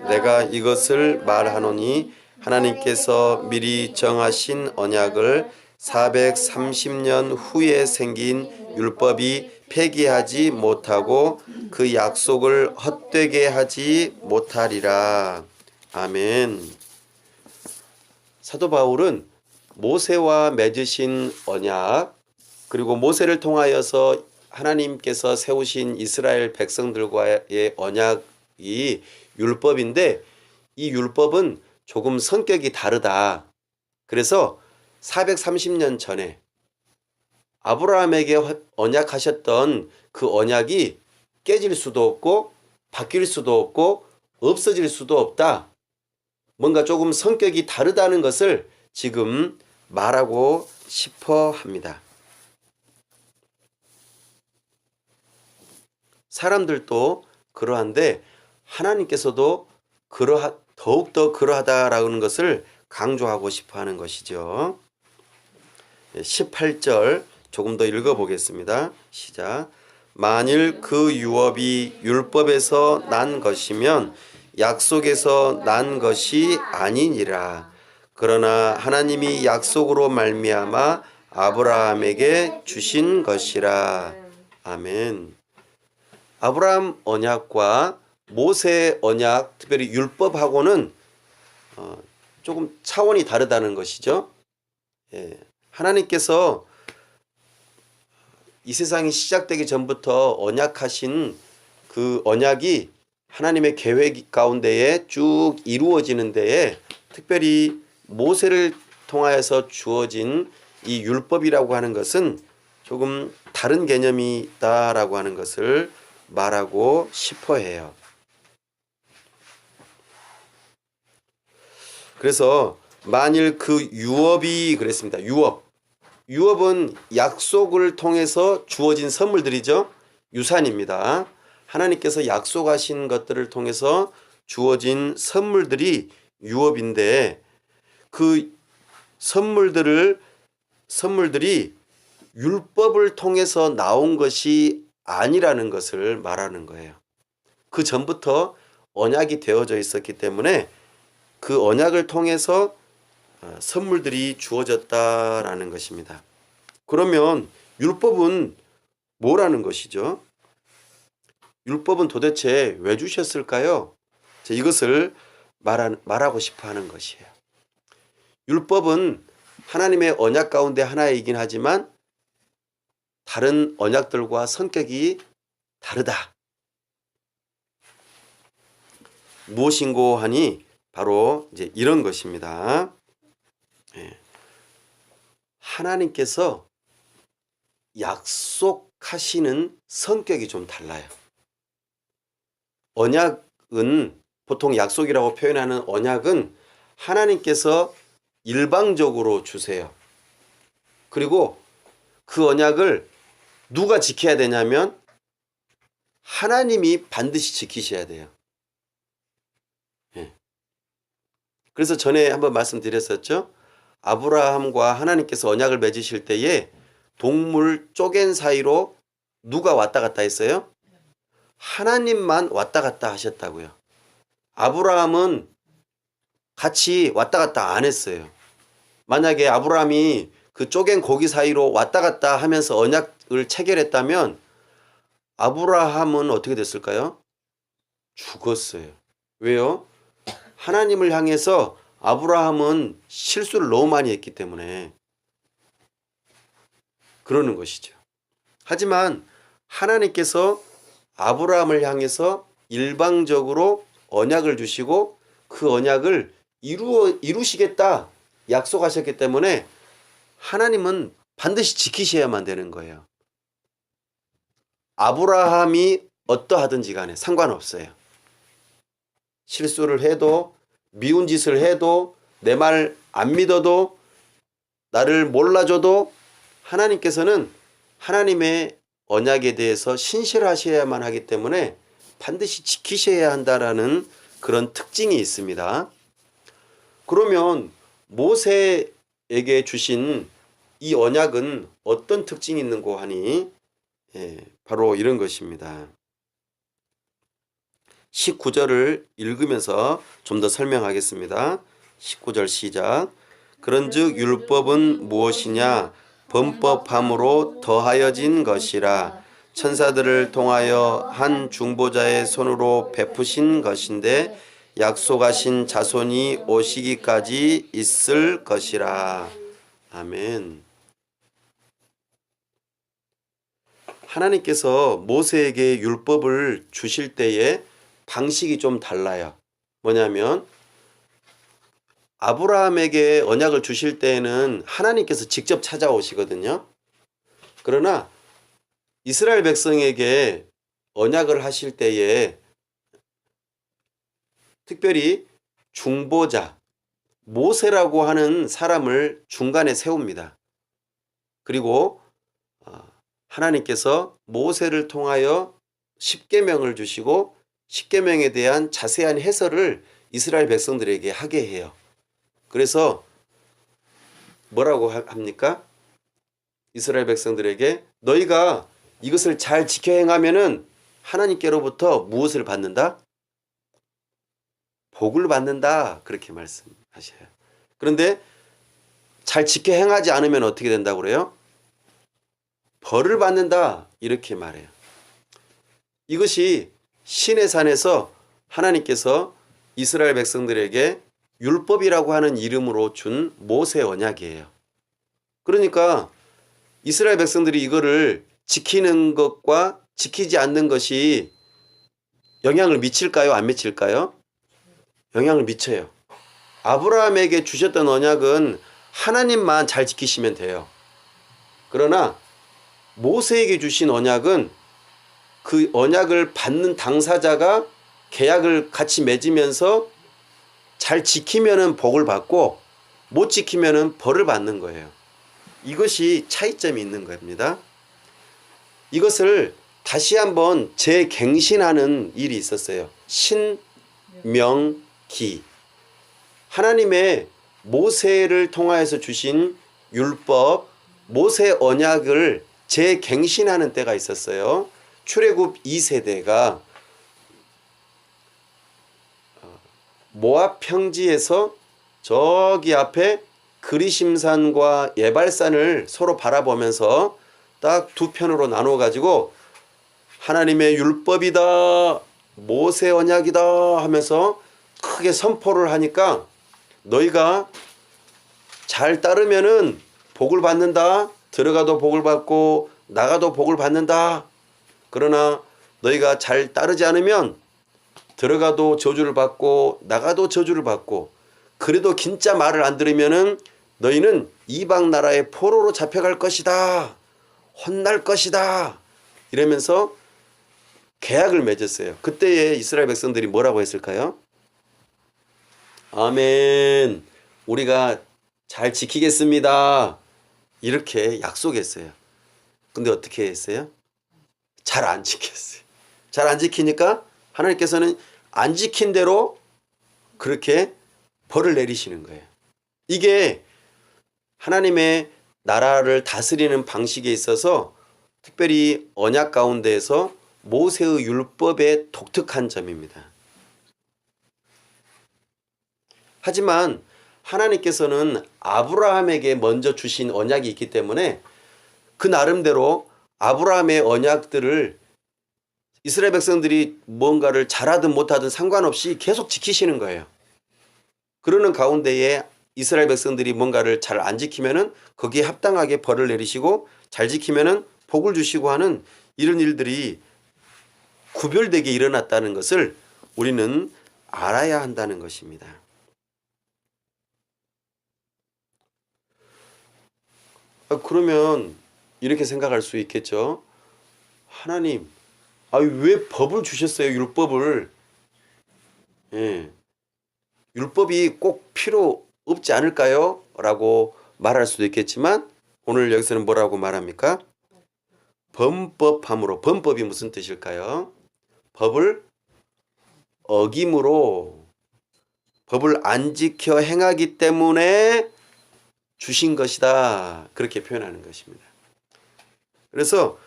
내가 이것을 말하노니 하나님께서 미리 정하신 언약을 430년 후에 생긴 율법이 폐기하지 못하고 그 약속을 헛되게 하지 못하리라. 아멘. 사도 바울은 모세와 맺으신 언약 그리고 모세를 통하여서 하나님께서 세우신 이스라엘 백성들과의 언약이 율법인데 이 율법은 조금 성격이 다르다. 그래서 430년 전에 아브라함에게 언약하셨던 그 언약이 깨질 수도 없고 바뀔 수도 없고 없어질 수도 없다. 뭔가 조금 성격이 다르다는 것을 지금 말하고 싶어 합니다. 사람들도 그러한데 하나님께서도 더욱더 그러하다라는 것을 강조하고 싶어 하는 것이죠. 18절 조금 더 읽어보겠습니다. 시작. 만일 그 유업이 율법에서 난 것이면 약속에서 난 것이 아니니라. 그러나 하나님이 약속으로 말미암아 아브라함에게 주신 것이라. 아멘. 아브라함 언약과 모세 언약, 특별히 율법하고는 조금 차원이 다르다는 것이죠. 하나님께서 이 세상이 시작되기 전부터 언약하신 그 언약이 하나님의 계획 가운데에 쭉 이루어지는 데에 특별히 모세를 통하여서 주어진 이 율법이라고 하는 것은 조금 다른 개념이다라고 하는 것을 말하고 싶어 해요. 그래서 만일 그 유업이 그랬습니다. 유업은 약속을 통해서 주어진 선물들이죠. 유산입니다. 하나님께서 약속하신 것들을 통해서 주어진 선물들이 유업인데 그 선물들이 율법을 통해서 나온 것이 아니라는 것을 말하는 거예요. 그 전부터 언약이 되어져 있었기 때문에 그 언약을 통해서 선물들이 주어졌다라는 것입니다. 그러면 율법은 뭐라는 것이죠? 율법은 도대체 왜 주셨을까요? 이것을 말하고 싶어 하는 것이에요. 율법은 하나님의 언약 가운데 하나이긴 하지만 다른 언약들과 성격이 다르다. 무엇인고 하니 바로 이제 이런 것입니다. 하나님께서 약속하시는 성격이 좀 달라요. 언약은 보통 약속이라고 표현하는 언약은 하나님께서 일방적으로 주세요. 그리고 그 언약을 누가 지켜야 되냐면 하나님이 반드시 지키셔야 돼요. 그래서 전에 한번 말씀드렸었죠. 아브라함과 하나님께서 언약을 맺으실 때에 동물 쪼갠 사이로 누가 왔다 갔다 했어요? 하나님만 왔다 갔다 하셨다고요. 아브라함은 같이 왔다 갔다 안 했어요. 만약에 아브라함이 그 쪼갠 고기 사이로 왔다 갔다 하면서 언약을 체결했다면 아브라함은 어떻게 됐을까요? 죽었어요. 왜요? 하나님을 향해서 아브라함은 실수를 너무 많이 했기 때문에 그러는 것이죠. 하지만 하나님께서 아브라함을 향해서 일방적으로 언약을 주시고 그 언약을 이루시겠다 약속하셨기 때문에 하나님은 반드시 지키셔야만 되는 거예요. 아브라함이 어떠하든지 간에 상관없어요. 실수를 해도 미운 짓을 해도 내 말 안 믿어도 나를 몰라줘도 하나님께서는 하나님의 언약에 대해서 신실하셔야만 하기 때문에 반드시 지키셔야 한다라는 그런 특징이 있습니다. 그러면 모세에게 주신 이 언약은 어떤 특징이 있는고 하니 바로 이런 것입니다. 19절을 읽으면서 좀 더 설명하겠습니다. 19절 시작. 그런즉 율법은 무엇이냐? 범법함으로 더하여진 것이라. 천사들을 통하여 한 중보자의 손으로 베푸신 것인데 약속하신 자손이 오시기까지 있을 것이라. 아멘. 하나님께서 모세에게 율법을 주실 때에 방식이 좀 달라요. 뭐냐면 아브라함에게 언약을 주실 때에는 하나님께서 직접 찾아오시거든요. 그러나 이스라엘 백성에게 언약을 하실 때에 특별히 중보자 모세라고 하는 사람을 중간에 세웁니다. 그리고 하나님께서 모세를 통하여 십계명을 주시고 십계명에 대한 자세한 해설을 이스라엘 백성들에게 하게 해요. 그래서 뭐라고 합니까? 이스라엘 백성들에게 너희가 이것을 잘 지켜 행하면은 하나님께로부터 무엇을 받는다? 복을 받는다. 그렇게 말씀하셔요. 그런데 잘 지켜 행하지 않으면 어떻게 된다고 그래요? 벌을 받는다. 이렇게 말해요. 이것이 시내산에서 하나님께서 이스라엘 백성들에게 율법이라고 하는 이름으로 준 모세 언약이에요. 그러니까 이스라엘 백성들이 이거를 지키는 것과 지키지 않는 것이 영향을 미칠까요? 안 미칠까요? 영향을 미쳐요. 아브라함에게 주셨던 언약은 하나님만 잘 지키시면 돼요. 그러나 모세에게 주신 언약은 그 언약을 받는 당사자가 계약을 같이 맺으면서 잘 지키면은 복을 받고 못 지키면은 벌을 받는 거예요. 이것이 차이점이 있는 겁니다. 이것을 다시 한번 재갱신하는 일이 있었어요. 명기. 하나님의 모세를 통하여서 주신 율법, 모세 언약을 재갱신하는 때가 있었어요. 출애굽 2세대가 모압 평지에서 저기 앞에 그리심산과 예발산을 서로 바라보면서 딱 두 편으로 나누어 가지고 하나님의 율법이다, 모세 언약이다 하면서 크게 선포를 하니까 너희가 잘 따르면은 복을 받는다. 들어가도 복을 받고 나가도 복을 받는다. 그러나 너희가 잘 따르지 않으면 들어가도 저주를 받고 나가도 저주를 받고, 그래도 진짜 말을 안 들으면은 너희는 이방 나라의 포로로 잡혀갈 것이다. 혼날 것이다. 이러면서 계약을 맺었어요. 그때에 이스라엘 백성들이 뭐라고 했을까요? 아멘. 우리가 잘 지키겠습니다. 이렇게 약속했어요. 근데 어떻게 했어요? 잘 안 지켰어요. 잘 안 지키니까 하나님께서는 안 지킨 대로 그렇게 벌을 내리시는 거예요. 이게 하나님의 나라를 다스리는 방식에 있어서 특별히 언약 가운데에서 모세의 율법의 독특한 점입니다. 하지만 하나님께서는 아브라함에게 먼저 주신 언약이 있기 때문에 그 나름대로 아브라함의 언약들을 이스라엘 백성들이 뭔가를 잘하든 못하든 상관없이 계속 지키시는 거예요. 그러는 가운데에 이스라엘 백성들이 뭔가를 잘 안 지키면은 거기에 합당하게 벌을 내리시고, 잘 지키면은 복을 주시고 하는 이런 일들이 구별되게 일어났다는 것을 우리는 알아야 한다는 것입니다. 그러면 이렇게 생각할 수 있겠죠. 하나님, 왜 법을 주셨어요? 율법을. 예. 율법이 꼭 필요 없지 않을까요? 라고 말할 수도 있겠지만 오늘 여기서는 뭐라고 말합니까? 범법함으로. 범법이 무슨 뜻일까요? 법을 어김으로, 법을 안 지켜 행하기 때문에 주신 것이다. 그렇게 표현하는 것입니다. 그래서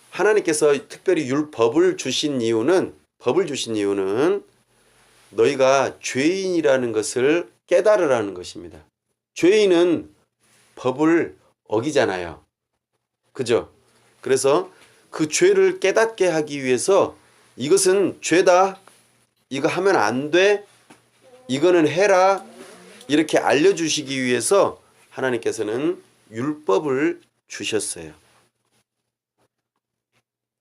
하나님께서 특별히 율법을 주신 이유는, 너희가 죄인이라는 것을 깨달으라는 것입니다. 죄인은 법을 어기잖아요. 그죠? 그래서 그 죄를 깨닫게 하기 위해서 이것은 죄다, 이거 하면 안 돼, 이거는 해라, 이렇게 알려주시기 위해서 하나님께서는 율법을 주셨어요.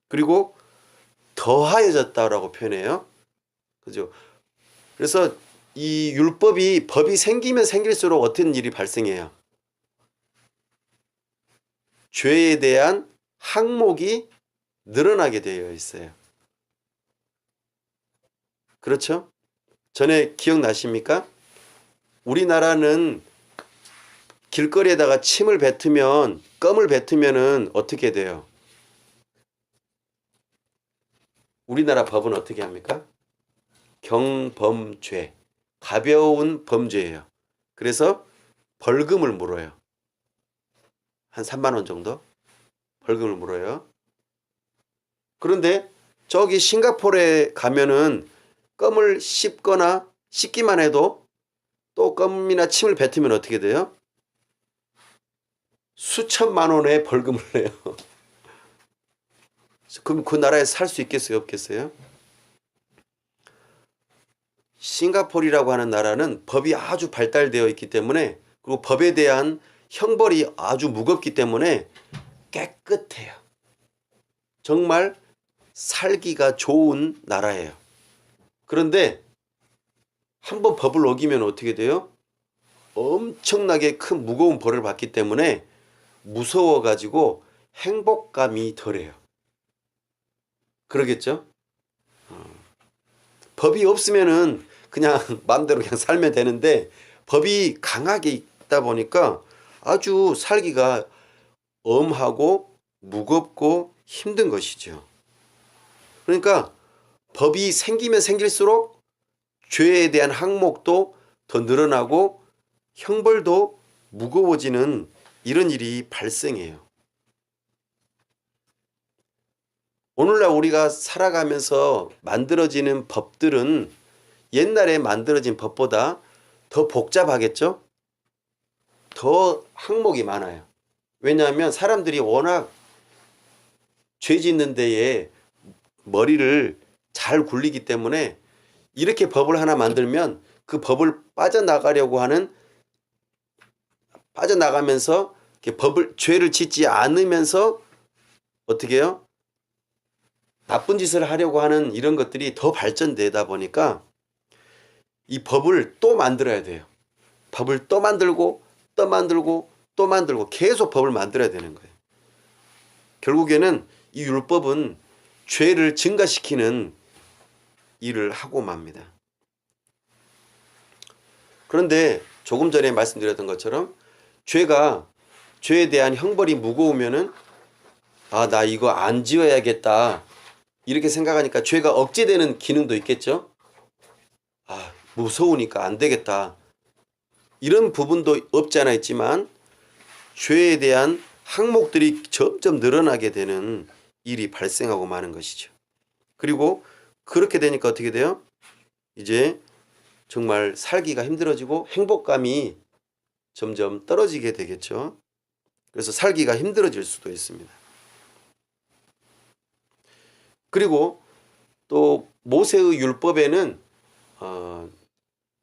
그리고 더하여졌다라고 표현해요. 그죠? 그래서 이 율법이, 법이 생기면 생길수록 어떤 일이 발생해요? 죄에 대한 항목이 늘어나게 되어 있어요. 그렇죠? 전에 기억나십니까? 우리나라는 길거리에다가 침을 뱉으면, 껌을 뱉으면은 어떻게 돼요? 우리나라 법은 어떻게 합니까? 경범죄, 가벼운 범죄예요. 그래서 벌금을 물어요. 한 3만 원 정도 벌금을 물어요. 그런데 저기 싱가포르에 가면은 껌을 씹거나 씹기만 해도 또 껌이나 침을 뱉으면 어떻게 돼요? 수천만 원의 벌금을 내요. 그럼 그 나라에 살 수 있겠어요? 없겠어요? 싱가포르라고 하는 나라는 법이 아주 발달되어 있기 때문에, 그리고 법에 대한 형벌이 아주 무겁기 때문에 깨끗해요. 정말 살기가 좋은 나라예요. 그런데 한번 법을 어기면 어떻게 돼요? 엄청나게 큰 무거운 벌을 받기 때문에 무서워가지고 행복감이 덜해요. 그러겠죠? 법이 없으면은 그냥 마음대로 그냥 살면 되는데, 법이 강하게 있다 보니까 아주 살기가 엄하고 무겁고 힘든 것이죠. 그러니까 법이 생기면 생길수록 죄에 대한 항목도 더 늘어나고 형벌도 무거워지는 이런 일이 발생해요. 오늘날 우리가 살아가면서 만들어지는 법들은 옛날에 만들어진 법보다 더 복잡하겠죠? 더 항목이 많아요. 왜냐하면 사람들이 워낙 죄 짓는 데에 머리를 잘 굴리기 때문에 이렇게 법을 하나 만들면 그 법을 빠져나가면서 이렇게 죄를 짓지 않으면서 어떻게 해요? 나쁜 짓을 하려고 하는 이런 것들이 더 발전되다 보니까 이 법을 또 만들어야 돼요. 법을 또 만들고 또 만들고 또 만들고 계속 법을 만들어야 되는 거예요. 결국에는 이 율법은 죄를 증가시키는 일을 하고 맙니다. 그런데 조금 전에 말씀드렸던 것처럼 죄에 대한 형벌이 무거우면은 나 이거 안 지어야겠다 이렇게 생각하니까 죄가 억제되는 기능도 있겠죠. 무서우니까 안 되겠다 이런 부분도 없지 않아 있지만 죄에 대한 항목들이 점점 늘어나게 되는 일이 발생하고 마는 것이죠. 그리고 그렇게 되니까 어떻게 돼요? 이제 정말 살기가 힘들어지고 행복감이 점점 떨어지게 되겠죠. 그래서 살기가 힘들어질 수도 있습니다. 그리고 또 모세의 율법에는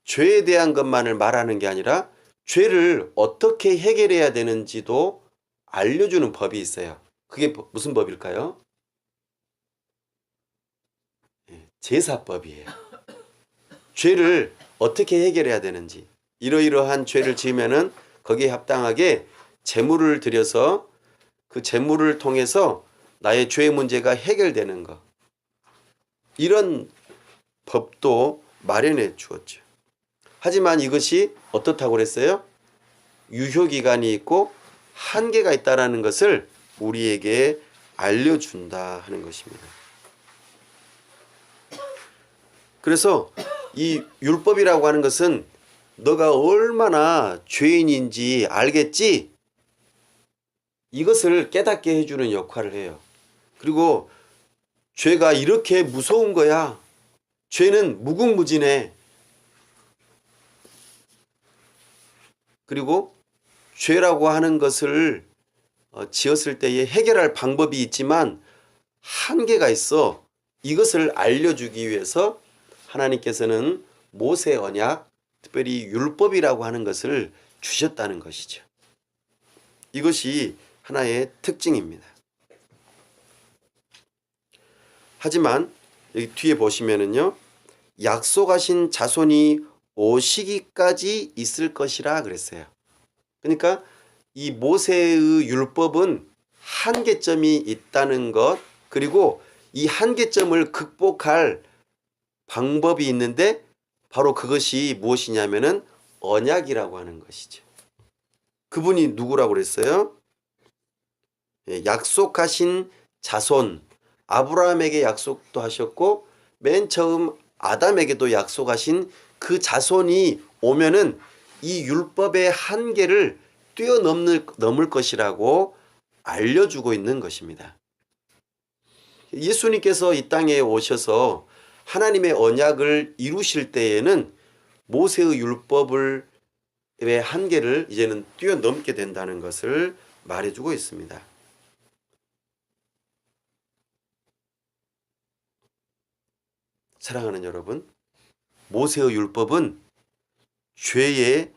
죄에 대한 것만을 말하는 게 아니라 죄를 어떻게 해결해야 되는지도 알려주는 법이 있어요. 그게 무슨 법일까요? 제사법이에요. 죄를 어떻게 해결해야 되는지, 이러이러한 죄를 지으면은 거기에 합당하게 제물을 드려서 그 제물을 통해서 나의 죄 문제가 해결되는 것, 이런 법도 마련해 주었죠. 하지만 이것이 어떻다고 그랬어요? 유효기간이 있고 한계가 있다는 것을 우리에게 알려준다 하는 것입니다. 그래서 이 율법이라고 하는 것은 너가 얼마나 죄인인지 알겠지? 이것을 깨닫게 해주는 역할을 해요. 그리고 죄가 이렇게 무서운 거야. 죄는 무궁무진해. 그리고 죄라고 하는 것을 지었을 때에 해결할 방법이 있지만 한계가 있어. 이것을 알려주기 위해서 하나님께서는 모세 언약, 특별히 율법이라고 하는 것을 주셨다는 것이죠. 이것이 하나의 특징입니다. 하지만 여기 뒤에 보시면은요, 약속하신 자손이 오시기까지 있을 것이라 그랬어요. 그러니까 이 모세의 율법은 한계점이 있다는 것, 그리고 이 한계점을 극복할 방법이 있는데 바로 그것이 무엇이냐면은 언약이라고 하는 것이죠. 그분이 누구라고 그랬어요? 약속하신 자손, 아브라함에게 약속도 하셨고 맨 처음 아담에게도 약속하신 그 자손이 오면은 이 율법의 한계를 뛰어넘을 것이라고 알려주고 있는 것입니다. 예수님께서 이 땅에 오셔서 하나님의 언약을 이루실 때에는 모세의 율법의 한계를 이제는 뛰어넘게 된다는 것을 말해주고 있습니다. 사랑하는 여러분, 모세의 율법은 죄의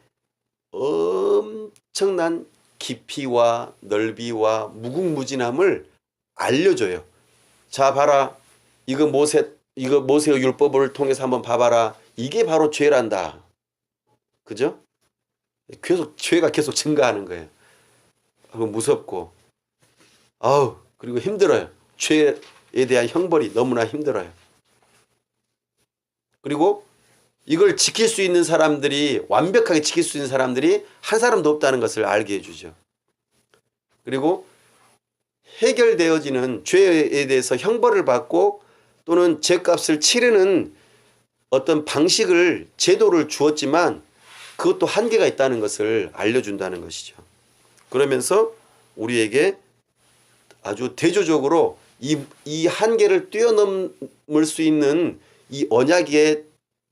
엄청난 깊이와 넓이와 무궁무진함을 알려줘요. 자, 봐라. 이거 모세의 율법을 통해서 한번 봐봐라. 이게 바로 죄란다. 그죠? 죄가 계속 증가하는 거예요. 무섭고, 그리고 힘들어요. 죄에 대한 형벌이 너무나 힘들어요. 그리고 이걸 지킬 수 있는 사람들이, 완벽하게 지킬 수 있는 사람들이 한 사람도 없다는 것을 알게 해주죠. 그리고 해결되어지는 죄에 대해서 형벌을 받고 또는 죗값을 치르는 어떤 방식을 제도를 주었지만 그것도 한계가 있다는 것을 알려준다는 것이죠. 그러면서 우리에게 아주 대조적으로 이 한계를 뛰어넘을 수 있는 이 언약의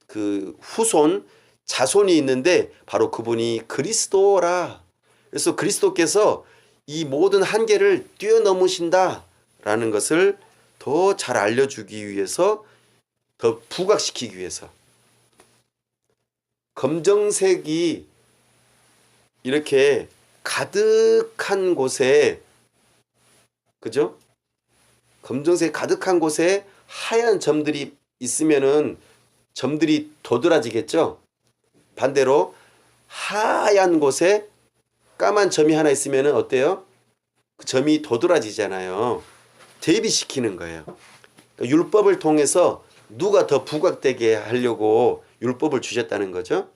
그 후손 자손이 있는데 바로 그분이 그리스도라. 그래서 그리스도께서 이 모든 한계를 뛰어넘으신다라는 것을 더 잘 알려주기 위해서, 더 부각시키기 위해서 검정색이 이렇게 가득한 곳에, 그죠? 검정색 가득한 곳에 하얀 점들이 있으면은 점들이 도드라지겠죠? 반대로 하얀 곳에 까만 점이 하나 있으면은 어때요? 그 점이 도드라지잖아요. 대비시키는 거예요. 그러니까 율법을 통해서 누가 더 부각되게 하려고 율법을 주셨다는 거죠.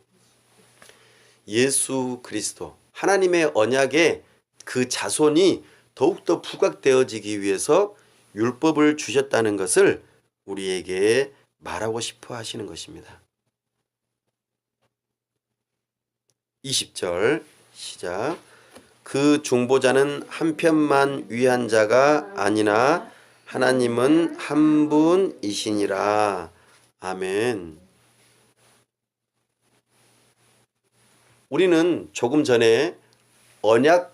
예수 그리스도, 하나님의 언약의 그 자손이 더욱더 부각되어지기 위해서 율법을 주셨다는 것을 우리에게 말하고 싶어 하시는 것입니다. 20절 시작. 그 중보자는 한 편만 위한 자가 아니나 하나님은 한 분이시니라. 아멘. 우리는 조금 전에 언약,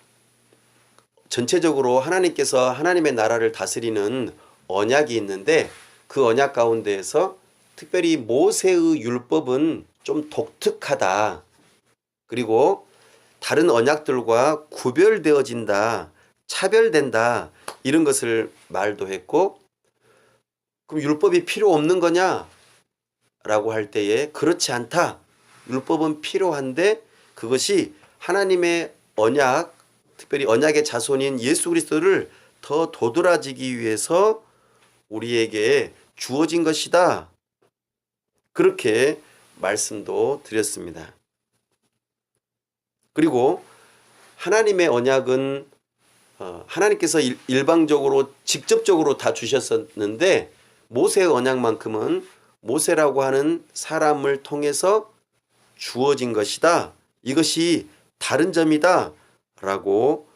전체적으로 하나님께서 하나님의 나라를 다스리는 언약이 있는데 그 언약 가운데에서 특별히 모세의 율법은 좀 독특하다. 그리고 다른 언약들과 구별되어진다, 차별된다, 이런 것을 말도 했고, 그럼 율법이 필요 없는 거냐? 라고 할 때에 그렇지 않다. 율법은 필요한데 그것이 하나님의 언약, 특별히 언약의 자손인 예수 그리스도를 더 도드라지기 위해서 우리에게 주어진 것이다. 그렇게 말씀도 드렸습니다. 그리고 하나님의 언약은 하나님께서 일방적으로 직접적으로 다 주셨었는데 모세의 언약만큼은 모세라고 하는 사람을 통해서 주어진 것이다. 이것이 다른 점이다 라고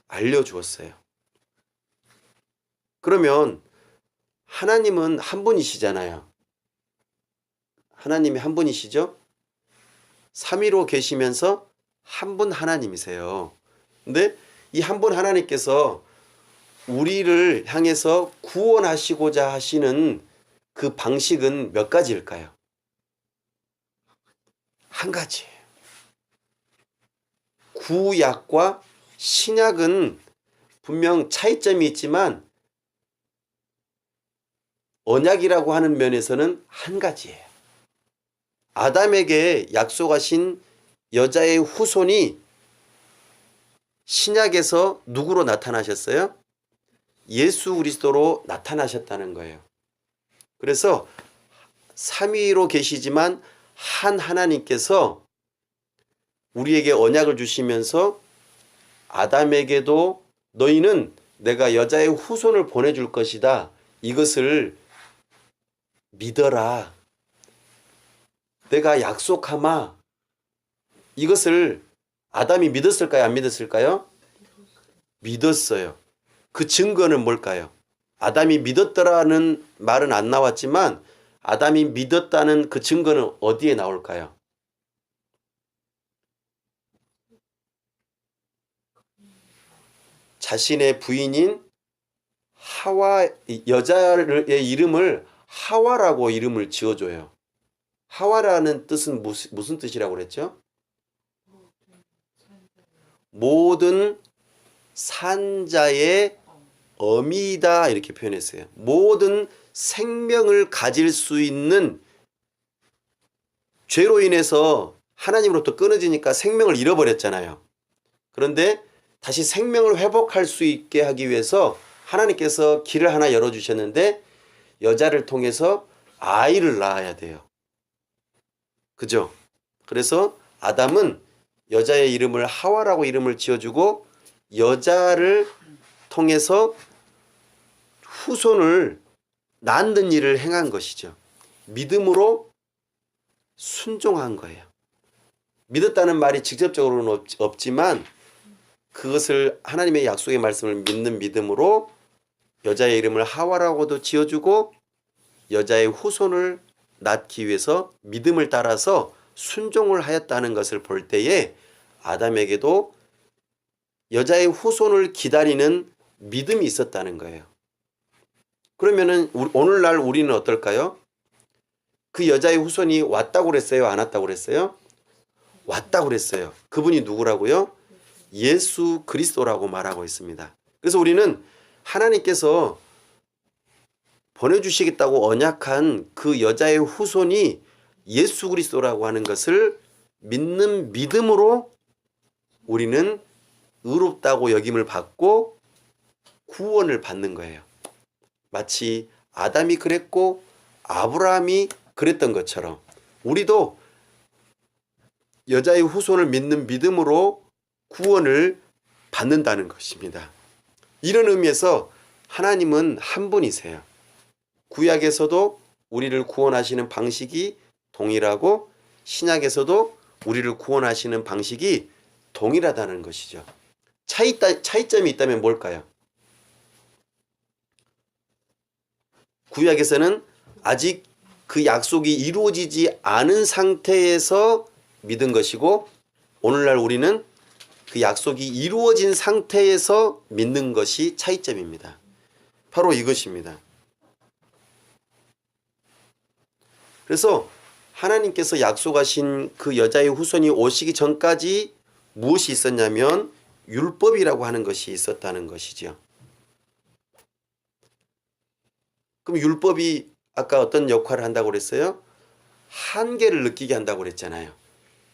알려주었어요. 그러면 하나님은 한 분이시잖아요. 하나님이 한 분이시죠? 삼위로 계시면서 한 분 하나님이세요. 근데 이 한 분 하나님께서 우리를 향해서 구원하시고자 하시는 그 방식은 몇 가지일까요? 한 가지예요. 구약과 신약은 분명 차이점이 있지만 언약이라고 하는 면에서는 한 가지예요. 아담에게 약속하신 여자의 후손이 신약에서 누구로 나타나셨어요? 예수 그리스도로 나타나셨다는 거예요. 그래서 삼위로 계시지만 한 하나님께서 우리에게 언약을 주시면서 아담에게도 너희는 내가 여자의 후손을 보내줄 것이다. 이것을 믿어라. 내가 약속하마. 이것을 아담이 믿었을까요? 안 믿었을까요? 믿었어요. 그 증거는 뭘까요? 아담이 믿었더라는 말은 안 나왔지만 아담이 믿었다는 그 증거는 어디에 나올까요? 자신의 부인인 하와, 여자의 이름을 하와라고 이름을 지어줘요. 하와라는 뜻은 무슨 뜻이라고 그랬죠? 모든 산자의 어미이다 이렇게 표현했어요. 모든 생명을 가질 수 있는, 죄로 인해서 하나님으로부터 끊어지니까 생명을 잃어버렸잖아요. 그런데 다시 생명을 회복할 수 있게 하기 위해서 하나님께서 길을 하나 열어주셨는데 여자를 통해서 아이를 낳아야 돼요. 그죠? 그래서 아담은 여자의 이름을 하와라고 이름을 지어주고 여자를 통해서 후손을 낳는 일을 행한 것이죠. 믿음으로 순종한 거예요. 믿었다는 말이 직접적으로는 없지만 그것을 하나님의 약속의 말씀을 믿는 믿음으로 여자의 이름을 하와라고도 지어주고 여자의 후손을 낳기 위해서 믿음을 따라서 순종을 하였다는 것을 볼 때에 아담에게도 여자의 후손을 기다리는 믿음이 있었다는 거예요. 그러면은 오늘날 우리는 어떨까요? 그 여자의 후손이 왔다고 그랬어요? 안 왔다고 그랬어요? 왔다고 그랬어요. 그분이 누구라고요? 예수 그리스도라고 말하고 있습니다. 그래서 우리는 하나님께서 보내주시겠다고 언약한 그 여자의 후손이 예수 그리스도라고 하는 것을 믿는 믿음으로 우리는 의롭다고 여김을 받고 구원을 받는 거예요. 마치 아담이 그랬고 아브라함이 그랬던 것처럼 우리도 여자의 후손을 믿는 믿음으로 구원을 받는다는 것입니다. 이런 의미에서 하나님은 한 분이세요. 구약에서도 우리를 구원하시는 방식이 동일하고 신약에서도 우리를 구원하시는 방식이 동일하다는 것이죠. 차이점이 있다면 뭘까요? 구약에서는 아직 그 약속이 이루어지지 않은 상태에서 믿은 것이고 오늘날 우리는 그 약속이 이루어진 상태에서 믿는 것이 차이점입니다. 바로 이것입니다. 그래서 하나님께서 약속하신 그 여자의 후손이 오시기 전까지 무엇이 있었냐면 율법이라고 하는 것이 있었다는 것이죠. 그럼 율법이 아까 어떤 역할을 한다고 그랬어요? 한계를 느끼게 한다고 그랬잖아요.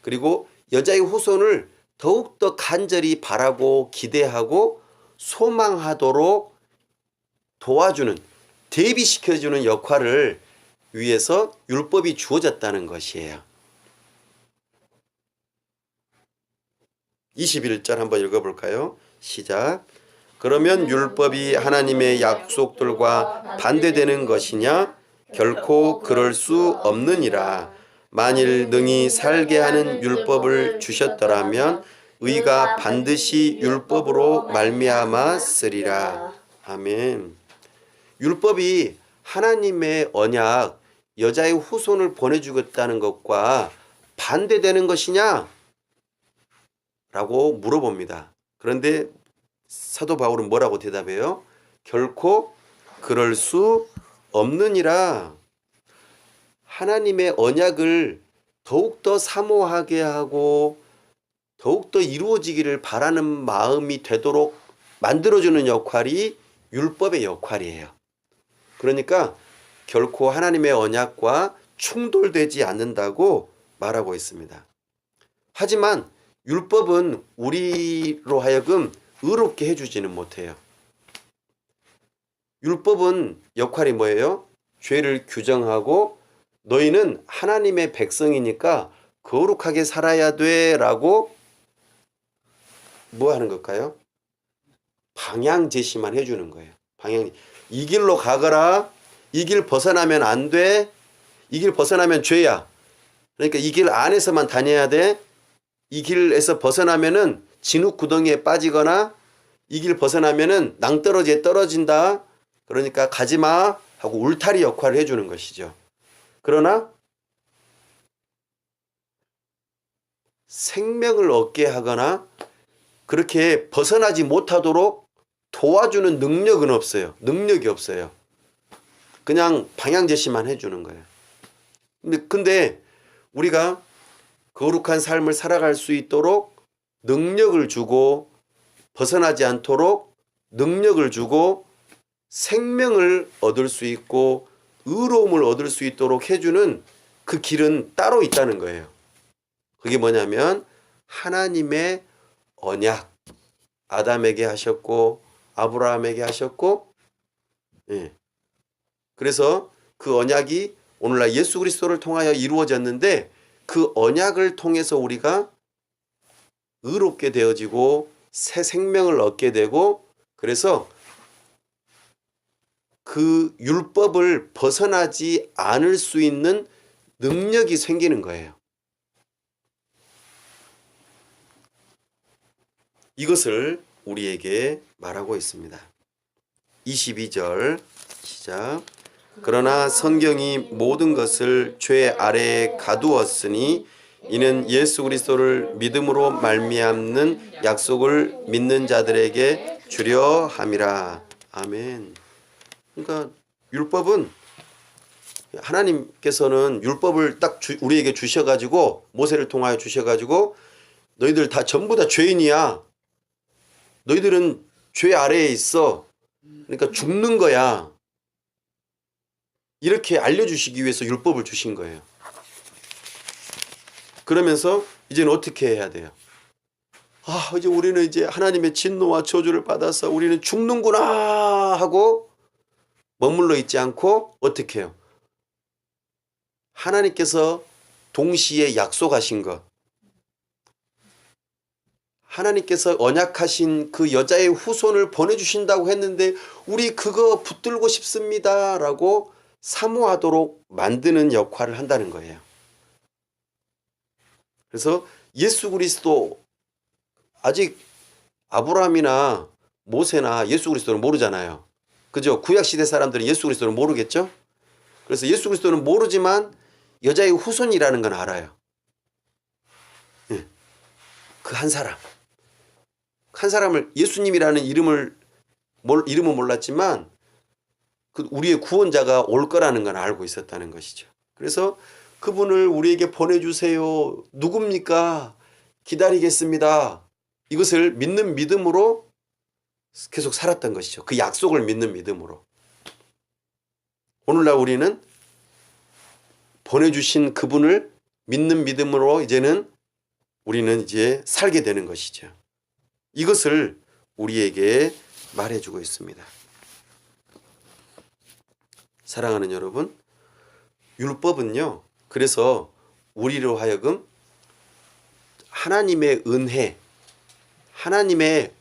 그리고 여자의 후손을 더욱더 간절히 바라고 기대하고 소망하도록 도와주는, 대비시켜주는 역할을 위해서 율법이 주어졌다는 것이에요. 21절 한번 읽어볼까요? 시작. 그러면 율법이 하나님의 약속들과 반대되는 것이냐? 결코 그럴 수 없느니라. 만일 능히 살게 하는 율법을 주셨더라면 의가 반드시 율법으로 말미암아 쓰리라. 아멘. 율법이 하나님의 언약, 여자의 후손을 보내주겠다는 것과 반대되는 것이냐? 라고 물어봅니다. 그런데 사도 바울은 뭐라고 대답해요? 결코 그럴 수 없느니라. 하나님의 언약을 더욱더 사모하게 하고 더욱더 이루어지기를 바라는 마음이 되도록 만들어주는 역할이 율법의 역할이에요. 그러니까 결코 하나님의 언약과 충돌되지 않는다고 말하고 있습니다. 하지만 율법은 우리로 하여금 의롭게 해주지는 못해요. 율법은 역할이 뭐예요? 죄를 규정하고 너희는 하나님의 백성이니까 거룩하게 살아야 돼 라고 뭐 하는 걸까요? 방향 제시만 해주는 거예요. 이 길로 가거라. 이 길 벗어나면 안 돼. 이 길 벗어나면 죄야. 그러니까 이 길 안에서만 다녀야 돼. 이 길에서 벗어나면은 진흙 구덩이에 빠지거나 이 길 벗어나면은 낭떠러지에 떨어진다. 그러니까 가지마 하고 울타리 역할을 해주는 것이죠. 그러나 생명을 얻게 하거나 그렇게 벗어나지 못하도록 도와주는 능력은 없어요. 능력이 없어요. 그냥 방향 제시만 해주는 거예요. 근데 우리가 거룩한 삶을 살아갈 수 있도록 능력을 주고 벗어나지 않도록 능력을 주고 생명을 얻을 수 있고 의로움을 얻을 수 있도록 해주는 그 길은 따로 있다는 거예요. 그게 뭐냐면 하나님의 언약, 아담에게 하셨고 아브라함에게 하셨고, 그래서 그 언약이 오늘날 예수 그리스도를 통하여 이루어졌는데 그 언약을 통해서 우리가 의롭게 되어지고 새 생명을 얻게 되고, 그래서 그 율법을 벗어나지 않을 수 있는 능력이 생기는 거예요. 이것을 우리에게 말하고 있습니다. 22절 시작. 그러나 성경이 모든 것을 죄 아래에 가두었으니 이는 예수 그리스도를 믿음으로 말미암는 약속을 믿는 자들에게 주려 함이라. 아멘. 그러니까 율법은 하나님께서는 율법을 딱 우리에게 주셔가지고 모세를 통하여 주셔가지고 너희들 다 전부 다 죄인이야. 너희들은 죄 아래에 있어. 그러니까 죽는 거야. 이렇게 알려주시기 위해서 율법을 주신 거예요. 그러면서 이제는 어떻게 해야 돼요? 이제 우리는 이제 하나님의 진노와 저주를 받아서 우리는 죽는구나 하고 머물러 있지 않고 어떻게 해요? 하나님께서 동시에 약속하신 것, 하나님께서 언약하신 그 여자의 후손을 보내주신다고 했는데 우리 그거 붙들고 싶습니다 라고 사모하도록 만드는 역할을 한다는 거예요. 그래서 예수 그리스도, 아직 아브라함이나 모세나 예수 그리스도는 모르잖아요. 그죠? 구약시대 사람들은 예수 그리스도는 모르겠죠? 그래서 예수 그리스도는 모르지만 여자의 후손이라는 건 알아요. 그 한 사람. 한 사람을, 예수님이라는 이름은 몰랐지만 그 우리의 구원자가 올 거라는 건 알고 있었다는 것이죠. 그래서 그분을 우리에게 보내주세요. 누굽니까? 기다리겠습니다. 이것을 믿는 믿음으로 계속 살았던 것이죠. 그 약속을 믿는 믿음으로. 오늘날 우리는 보내주신 그분을 믿는 믿음으로 이제는 우리는 이제 살게 되는 것이죠. 이것을 우리에게 말해주고 있습니다. 사랑하는 여러분, 율법은요, 그래서 우리로 하여금 하나님의 은혜, 하나님의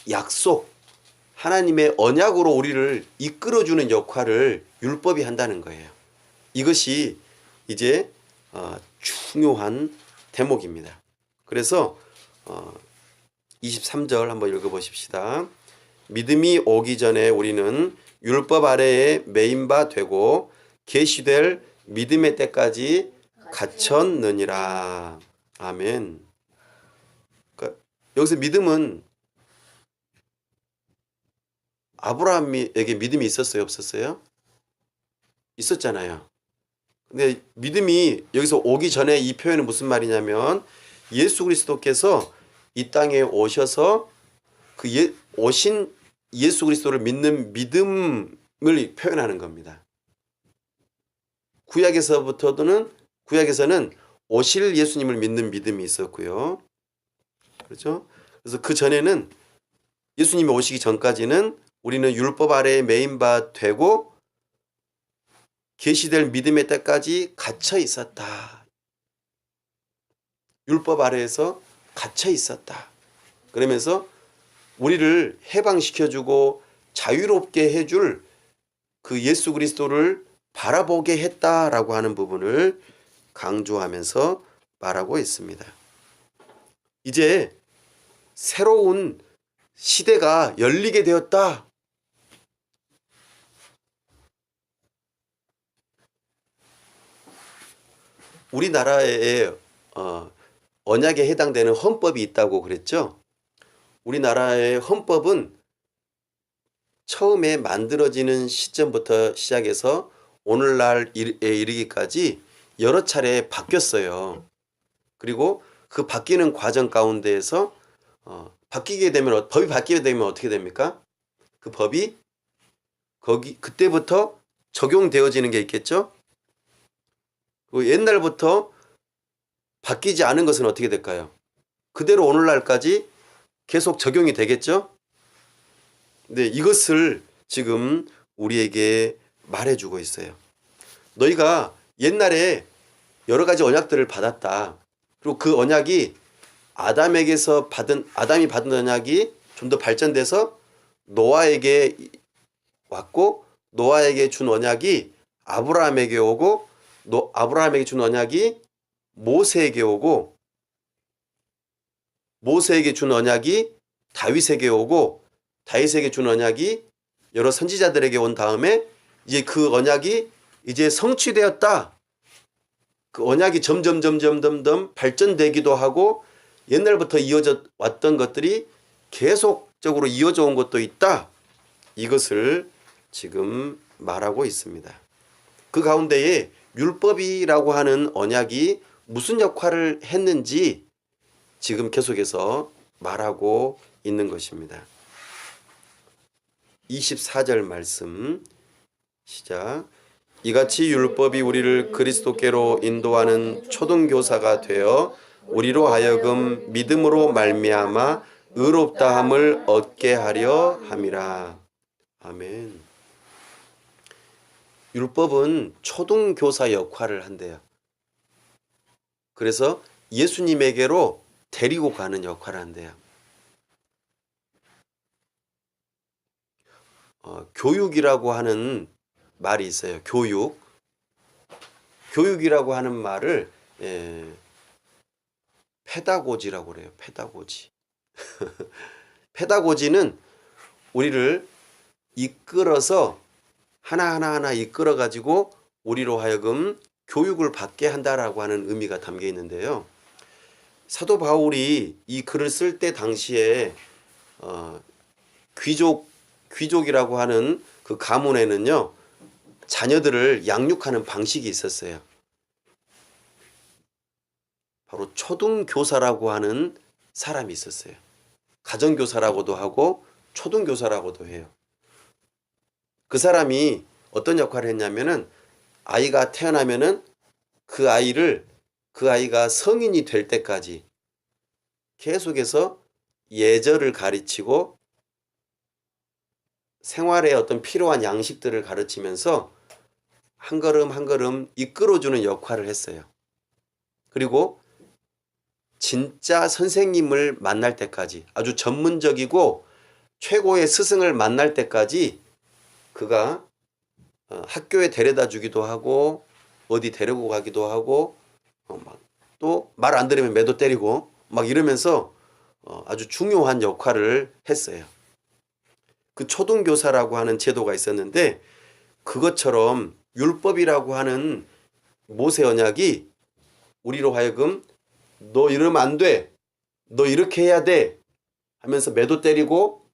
약속, 하나님의 언약으로 우리를 이끌어주는 역할을 율법이 한다는 거예요. 이것이 이제 중요한 대목입니다. 그래서 23절 한번 읽어보십시다. 믿음이 오기 전에 우리는 율법 아래에 매인 바 되고 계시될 믿음의 때까지 갇혔느니라. 아멘. 그러니까 여기서 믿음은 아브라함에게 믿음이 있었어요, 없었어요? 있었잖아요. 근데 믿음이 여기서 오기 전에 이 표현은 무슨 말이냐면 예수 그리스도께서 이 땅에 오셔서 오신 예수 그리스도를 믿는 믿음을 표현하는 겁니다. 구약에서는 오실 예수님을 믿는 믿음이 있었고요. 그렇죠? 그래서 그 전에는 예수님이 오시기 전까지는 우리는 율법 아래에 매인 바 되고 계시될 믿음의 때까지 갇혀 있었다. 율법 아래에서 갇혀 있었다. 그러면서 우리를 해방시켜주고 자유롭게 해줄 그 예수 그리스도를 바라보게 했다라고 하는 부분을 강조하면서 말하고 있습니다. 이제 새로운 시대가 열리게 되었다. 우리나라에 언약에 해당되는 헌법이 있다고 그랬죠. 우리나라의 헌법은 처음에 만들어지는 시점부터 시작해서 오늘날에 이르기까지 여러 차례 바뀌었어요. 그리고 그 바뀌는 과정 가운데에서 법이 바뀌게 되면 어떻게 됩니까? 그 법이 그때부터 적용되어지는 게 있겠죠. 그리고 옛날부터 바뀌지 않은 것은 어떻게 될까요? 그대로 오늘날까지 계속 적용이 되겠죠? 네, 이것을 지금 우리에게 말해주고 있어요. 너희가 옛날에 여러 가지 언약들을 받았다. 그리고 그 언약이 아담이 받은 언약이 좀 더 발전돼서 노아에게 왔고 노아에게 준 언약이 아브라함에게 오고 아브라함에게 준 언약이 모세에게 오고 모세에게 준 언약이 다윗에게 오고 다윗에게 준 언약이 여러 선지자들에게 온 다음에 이제 그 언약이 이제 성취되었다. 그 언약이 점점 발전되기도 하고 옛날부터 이어져 왔던 것들이 계속적으로 이어져 온 것도 있다. 이것을 지금 말하고 있습니다. 그 가운데에 율법이라고 하는 언약이 무슨 역할을 했는지 지금 계속해서 말하고 있는 것입니다. 24절 말씀 시작. 이같이 율법이 우리를 그리스도께로 인도하는 초등교사가 되어 우리로 하여금 믿음으로 말미암아 의롭다함을 얻게 하려 함이라. 아멘. 율법은 초등교사 역할을 한대요. 그래서 예수님에게로 데리고 가는 역할을 한대요. 교육이라고 하는 말이 있어요. 교육이라고 하는 말을 페다고지라고 그래요. 페다고지. 페다고지는 우리를 이끌어서 하나하나 이끌어 가지고 우리로 하여금 교육을 받게 한다라고 하는 의미가 담겨 있는데요. 사도 바울이 이 글을 쓸 때 당시에 귀족이라고 하는 그 가문에는요, 자녀들을 양육하는 방식이 있었어요. 바로 초등교사라고 하는 사람이 있었어요. 가정교사라고도 하고 초등교사라고도 해요. 그 사람이 어떤 역할을 했냐면은 아이가 태어나면은 그 아이가 성인이 될 때까지 계속해서 예절을 가르치고 생활에 어떤 필요한 양식들을 가르치면서 한 걸음 한 걸음 이끌어주는 역할을 했어요. 그리고 진짜 선생님을 만날 때까지, 아주 전문적이고 최고의 스승을 만날 때까지 그가 학교에 데려다 주기도 하고 어디 데리고 가기도 하고 또 말 안 들으면 매도 때리고 막 이러면서 아주 중요한 역할을 했어요. 그 초등교사라고 하는 제도가 있었는데 그것처럼 율법이라고 하는 모세 언약이 우리로 하여금 너 이러면 안 돼, 너 이렇게 해야 돼 하면서 매도 때리고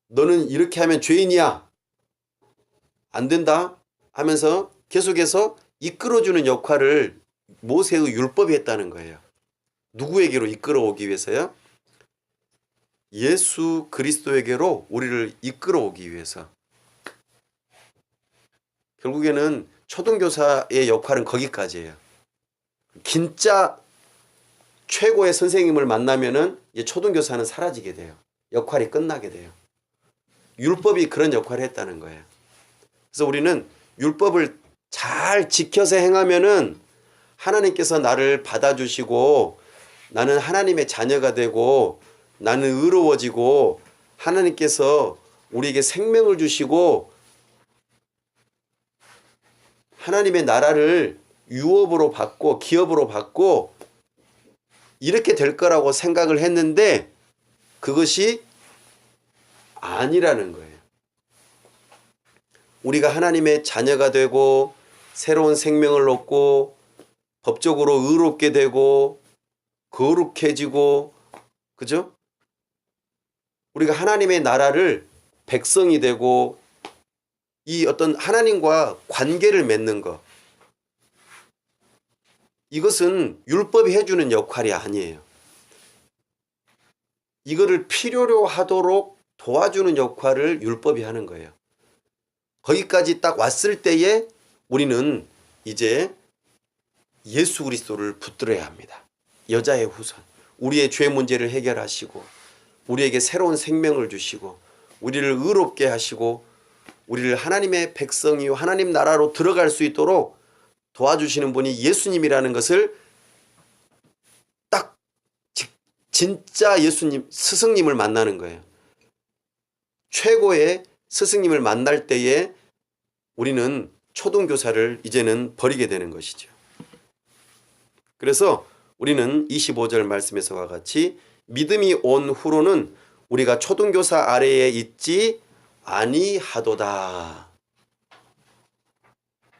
너는 이렇게 하면 죄인이야, 안 된다 하면서 계속해서 이끌어주는 역할을 모세의 율법이 했다는 거예요. 누구에게로 이끌어오기 위해서요? 예수 그리스도에게로 우리를 이끌어오기 위해서. 결국에는 초등교사의 역할은 거기까지예요. 진짜 최고의 선생님을 만나면은 이제 초등교사는 사라지게 돼요. 역할이 끝나게 돼요. 율법이 그런 역할을 했다는 거예요. 그래서 우리는 율법을 잘 지켜서 행하면은 하나님께서 나를 받아주시고 나는 하나님의 자녀가 되고 나는 의로워지고 하나님께서 우리에게 생명을 주시고 하나님의 나라를 유업으로 받고 기업으로 받고 이렇게 될 거라고 생각을 했는데 그것이 아니라는 거예요. 우리가 하나님의 자녀가 되고 새로운 생명을 얻고 법적으로 의롭게 되고 거룩해지고, 그죠? 우리가 하나님의 나라를 백성이 되고 이 어떤 하나님과 관계를 맺는 것, 이것은 율법이 해주는 역할이 아니에요. 이거를 필요로 하도록 도와주는 역할을 율법이 하는 거예요. 거기까지 딱 왔을 때에 우리는 이제 예수 그리스도를 붙들어야 합니다. 여자의 후손, 우리의 죄 문제를 해결하시고 우리에게 새로운 생명을 주시고 우리를 의롭게 하시고 우리를 하나님의 백성이요 하나님 나라로 들어갈 수 있도록 도와주시는 분이 예수님이라는 것을 딱 진짜 예수님, 스승님을 만나는 거예요. 최고의 스승님을 만날 때에 우리는 초등교사를 이제는 버리게 되는 것이죠. 그래서 우리는 25절 말씀에서와 같이 믿음이 온 후로는 우리가 초등교사 아래에 있지 아니하도다.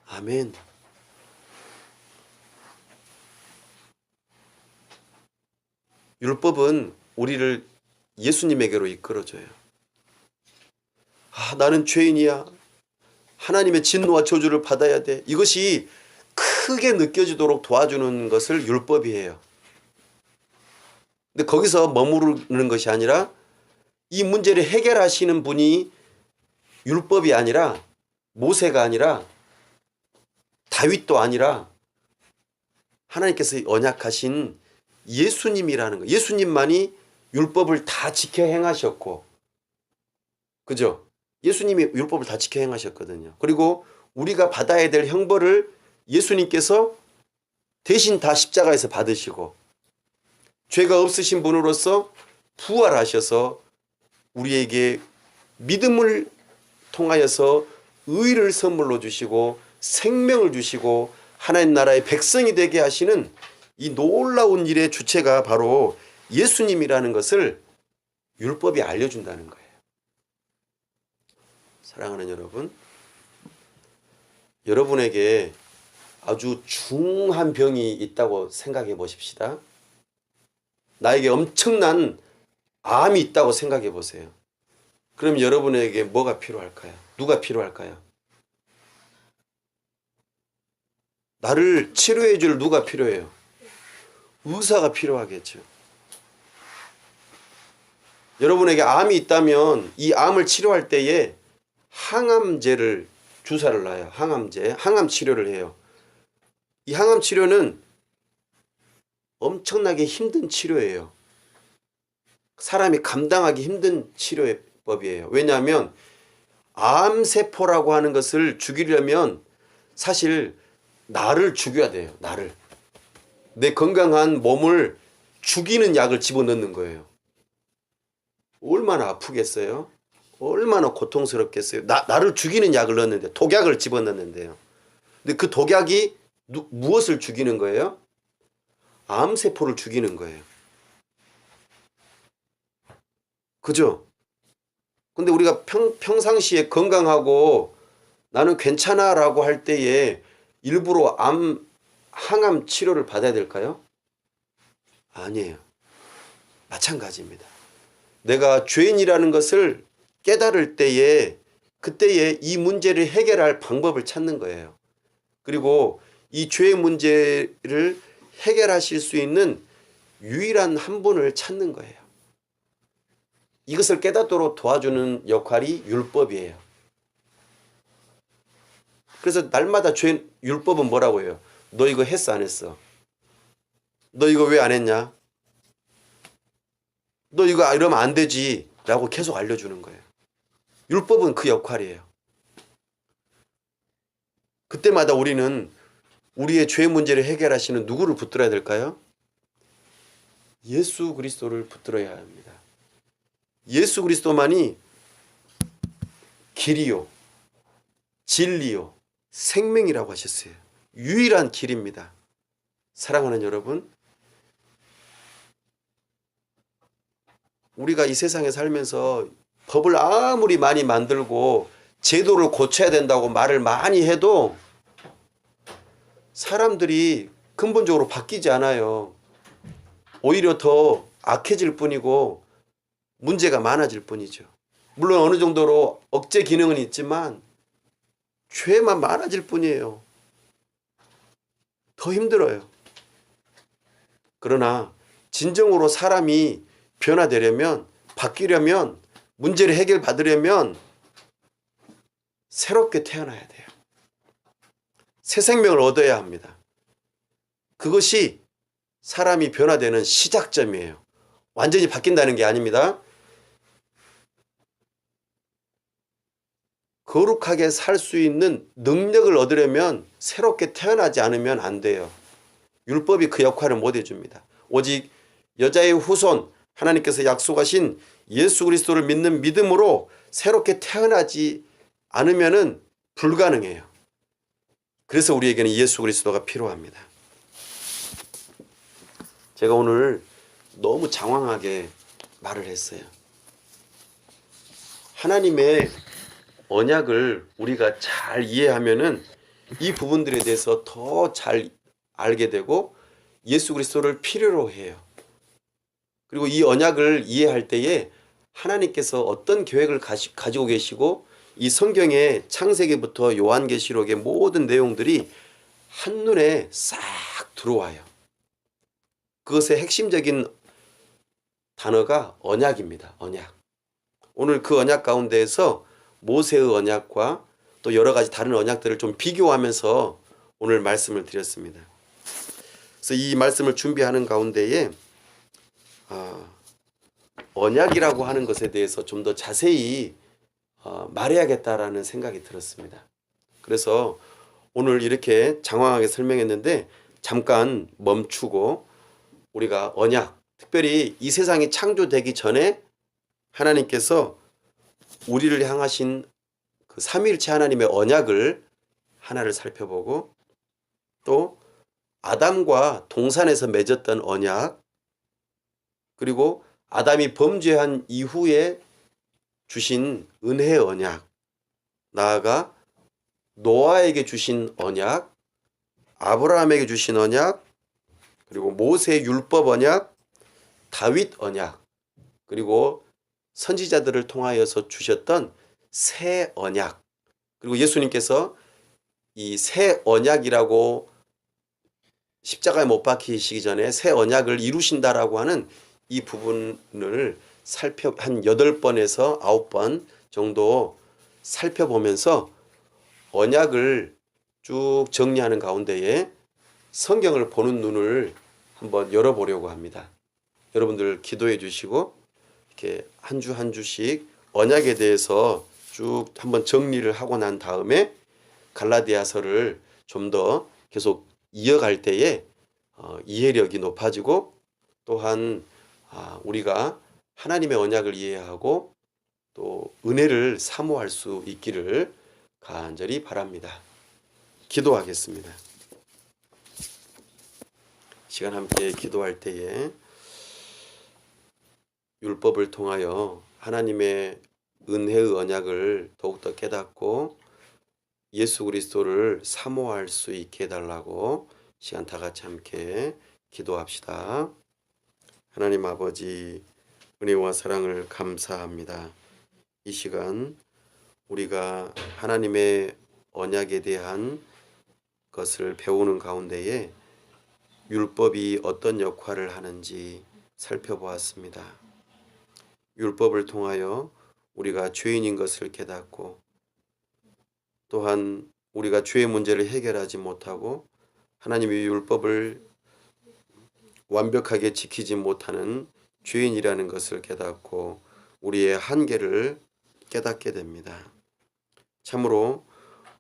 아멘. 율법은 우리를 예수님에게로 이끌어줘요. 나는 죄인이야. 하나님의 진노와 저주를 받아야 돼. 이것이 크게 느껴지도록 도와주는 것을 율법이에요. 근데 거기서 머무르는 것이 아니라 이 문제를 해결하시는 분이 율법이 아니라 모세가 아니라 다윗도 아니라 하나님께서 언약하신 예수님이라는 거예요. 예수님만이 율법을 다 지켜 행하셨고, 그죠? 예수님이 율법을 다 지켜 행하셨거든요. 그리고 우리가 받아야 될 형벌을 예수님께서 대신 다 십자가에서 받으시고, 죄가 없으신 분으로서 부활하셔서 우리에게 믿음을 통하여서 의를 선물로 주시고 생명을 주시고 하나님 나라의 백성이 되게 하시는 이 놀라운 일의 주체가 바로 예수님이라는 것을 율법이 알려준다는 거예요. 사랑하는 여러분, 여러분에게 아주 중한 병이 있다고 생각해 보십시다. 나에게 엄청난 암이 있다고 생각해 보세요. 그럼 여러분에게 뭐가 필요할까요? 누가 필요할까요? 나를 치료해 줄 누가 필요해요? 의사가 필요하겠죠. 여러분에게 암이 있다면 이 암을 치료할 때에 항암제를 주사를 놔요. 항암제, 항암 치료를 해요. 이 항암 치료는 엄청나게 힘든 치료예요. 사람이 감당하기 힘든 치료법이에요. 왜냐하면 암세포라고 하는 것을 죽이려면 사실 나를 죽여야 돼요. 나를. 내 건강한 몸을 죽이는 약을 집어넣는 거예요. 얼마나 아프겠어요? 얼마나 고통스럽겠어요? 나를 죽이는 약을 넣었는데, 독약을 집어넣는데요. 근데 그 독약이 무엇을 죽이는 거예요? 암세포를 죽이는 거예요. 그죠? 근데 우리가 평상시에 건강하고 나는 괜찮아 라고 할 때에 일부러 항암 치료를 받아야 될까요? 아니에요. 마찬가지입니다. 내가 죄인이라는 것을 깨달을 때에 그때에 이 문제를 해결할 방법을 찾는 거예요. 그리고 이 죄의 문제를 해결하실 수 있는 유일한 한 분을 찾는 거예요. 이것을 깨닫도록 도와주는 역할이 율법이에요. 그래서 날마다 율법은 뭐라고 해요? 너 이거 했어 안 했어? 너 이거 왜 안 했냐? 너 이거 이러면 안 되지 라고 계속 알려주는 거예요. 율법은 그 역할이에요. 그때마다 우리는 우리의 죄 문제를 해결하시는 누구를 붙들어야 될까요? 예수 그리스도를 붙들어야 합니다. 예수 그리스도만이 길이요, 진리요, 생명이라고 하셨어요. 유일한 길입니다. 사랑하는 여러분, 우리가 이 세상에 살면서 법을 아무리 많이 만들고 제도를 고쳐야 된다고 말을 많이 해도 사람들이 근본적으로 바뀌지 않아요. 오히려 더 악해질 뿐이고 문제가 많아질 뿐이죠. 물론 어느 정도로 억제 기능은 있지만 죄만 많아질 뿐이에요. 더 힘들어요. 그러나 진정으로 사람이 변화되려면, 바뀌려면, 문제를 해결받으려면 새롭게 태어나야 돼요. 새 생명을 얻어야 합니다. 그것이 사람이 변화되는 시작점이에요. 완전히 바뀐다는 게 아닙니다. 거룩하게 살 수 있는 능력을 얻으려면 새롭게 태어나지 않으면 안 돼요. 율법이 그 역할을 못 해줍니다. 오직 여자의 후손, 하나님께서 약속하신 예수 그리스도를 믿는 믿음으로 새롭게 태어나지 않으면은 불가능해요. 그래서 우리에게는 예수 그리스도가 필요합니다. 제가 오늘 너무 장황하게 말을 했어요. 하나님의 언약을 우리가 잘 이해하면은 이 부분들에 대해서 더 잘 알게 되고 예수 그리스도를 필요로 해요. 그리고 이 언약을 이해할 때에 하나님께서 어떤 계획을 가지고 계시고 이 성경의 창세기부터 요한계시록의 모든 내용들이 한눈에 싹 들어와요. 그것의 핵심적인 단어가 언약입니다. 언약. 오늘 그 언약 가운데에서 모세의 언약과 또 여러 가지 다른 언약들을 좀 비교하면서 오늘 말씀을 드렸습니다. 그래서 이 말씀을 준비하는 가운데에 언약이라고 하는 것에 대해서 좀 더 자세히 말해야겠다라는 생각이 들었습니다. 그래서 오늘 이렇게 장황하게 설명했는데 잠깐 멈추고 우리가 언약, 특별히 이 세상이 창조되기 전에 하나님께서 우리를 향하신 그 삼위일체 하나님의 언약을 하나를 살펴보고 또 아담과 동산에서 맺었던 언약, 그리고 아담이 범죄한 이후에 주신 은혜의 언약, 나아가 노아에게 주신 언약, 아브라함에게 주신 언약, 그리고 모세의 율법 언약, 다윗 언약, 그리고 선지자들을 통하여서 주셨던 새 언약, 그리고 예수님께서 이 새 언약이라고 십자가에 못 박히시기 전에 새 언약을 이루신다라고 하는 이 부분을 한 8번에서 9번 정도 살펴보면서 언약을 쭉 정리하는 가운데에 성경을 보는 눈을 한번 열어보려고 합니다. 여러분들 기도해 주시고 이렇게 한 주 한 주씩 언약에 대해서 쭉 한번 정리를 하고 난 다음에 갈라디아서를 좀 더 계속 이어갈 때에 이해력이 높아지고 또한 우리가 하나님의 언약을 이해하고 또 은혜를 사모할 수 있기를 간절히 바랍니다. 기도하겠습니다. 시간 함께 기도할 때에 율법을 통하여 하나님의 은혜의 언약을 더욱더 깨닫고 예수 그리스도를 사모할 수 있게 해달라고 시간 다 같이 함께 기도합시다. 하나님 아버지, 은혜와 사랑을 감사합니다. 이 시간 우리가 하나님의 언약에 대한 것을 배우는 가운데에 율법이 어떤 역할을 하는지 살펴보았습니다. 율법을 통하여 우리가 죄인인 것을 깨닫고 또한 우리가 죄의 문제를 해결하지 못하고 하나님의 율법을 완벽하게 지키지 못하는 죄인이라는 것을 깨닫고 우리의 한계를 깨닫게 됩니다. 참으로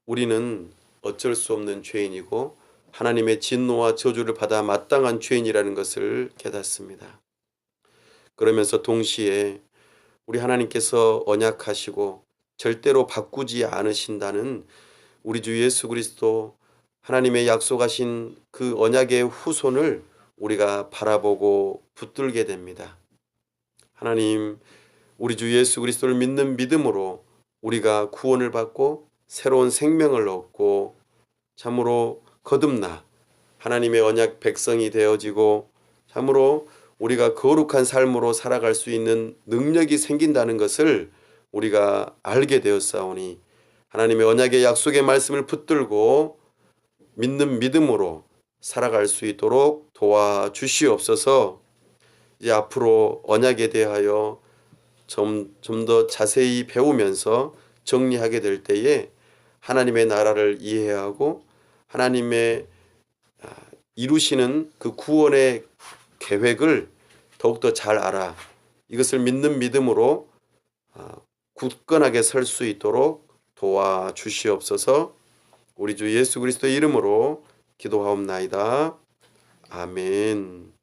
우리는 어쩔 수 없는 죄인이고 하나님의 진노와 저주를 받아 마땅한 죄인이라는 것을 깨닫습니다. 그러면서 동시에 우리 하나님께서 언약하시고 절대로 바꾸지 않으신다는 우리 주 예수 그리스도 하나님의 약속하신 그 언약의 후손을 우리가 바라보고 붙들게 됩니다. 하나님, 우리 주 예수 그리스도를 믿는 믿음으로 우리가 구원을 받고 새로운 생명을 얻고 참으로 거듭나 하나님의 언약 백성이 되어지고 참으로 우리가 거룩한 삶으로 살아갈 수 있는 능력이 생긴다는 것을 우리가 알게 되었사오니 하나님의 언약의 약속의 말씀을 붙들고 믿는 믿음으로 살아갈 수 있도록 도와주시옵소서. 이제 앞으로 언약에 대하여 좀 더 자세히 배우면서 정리하게 될 때에 하나님의 나라를 이해하고 하나님의 이루시는 그 구원의 계획을 더욱더 잘 알아 이것을 믿는 믿음으로 굳건하게 설 수 있도록 도와주시옵소서. 우리 주 예수 그리스도의 이름으로 기도하옵나이다. 아멘.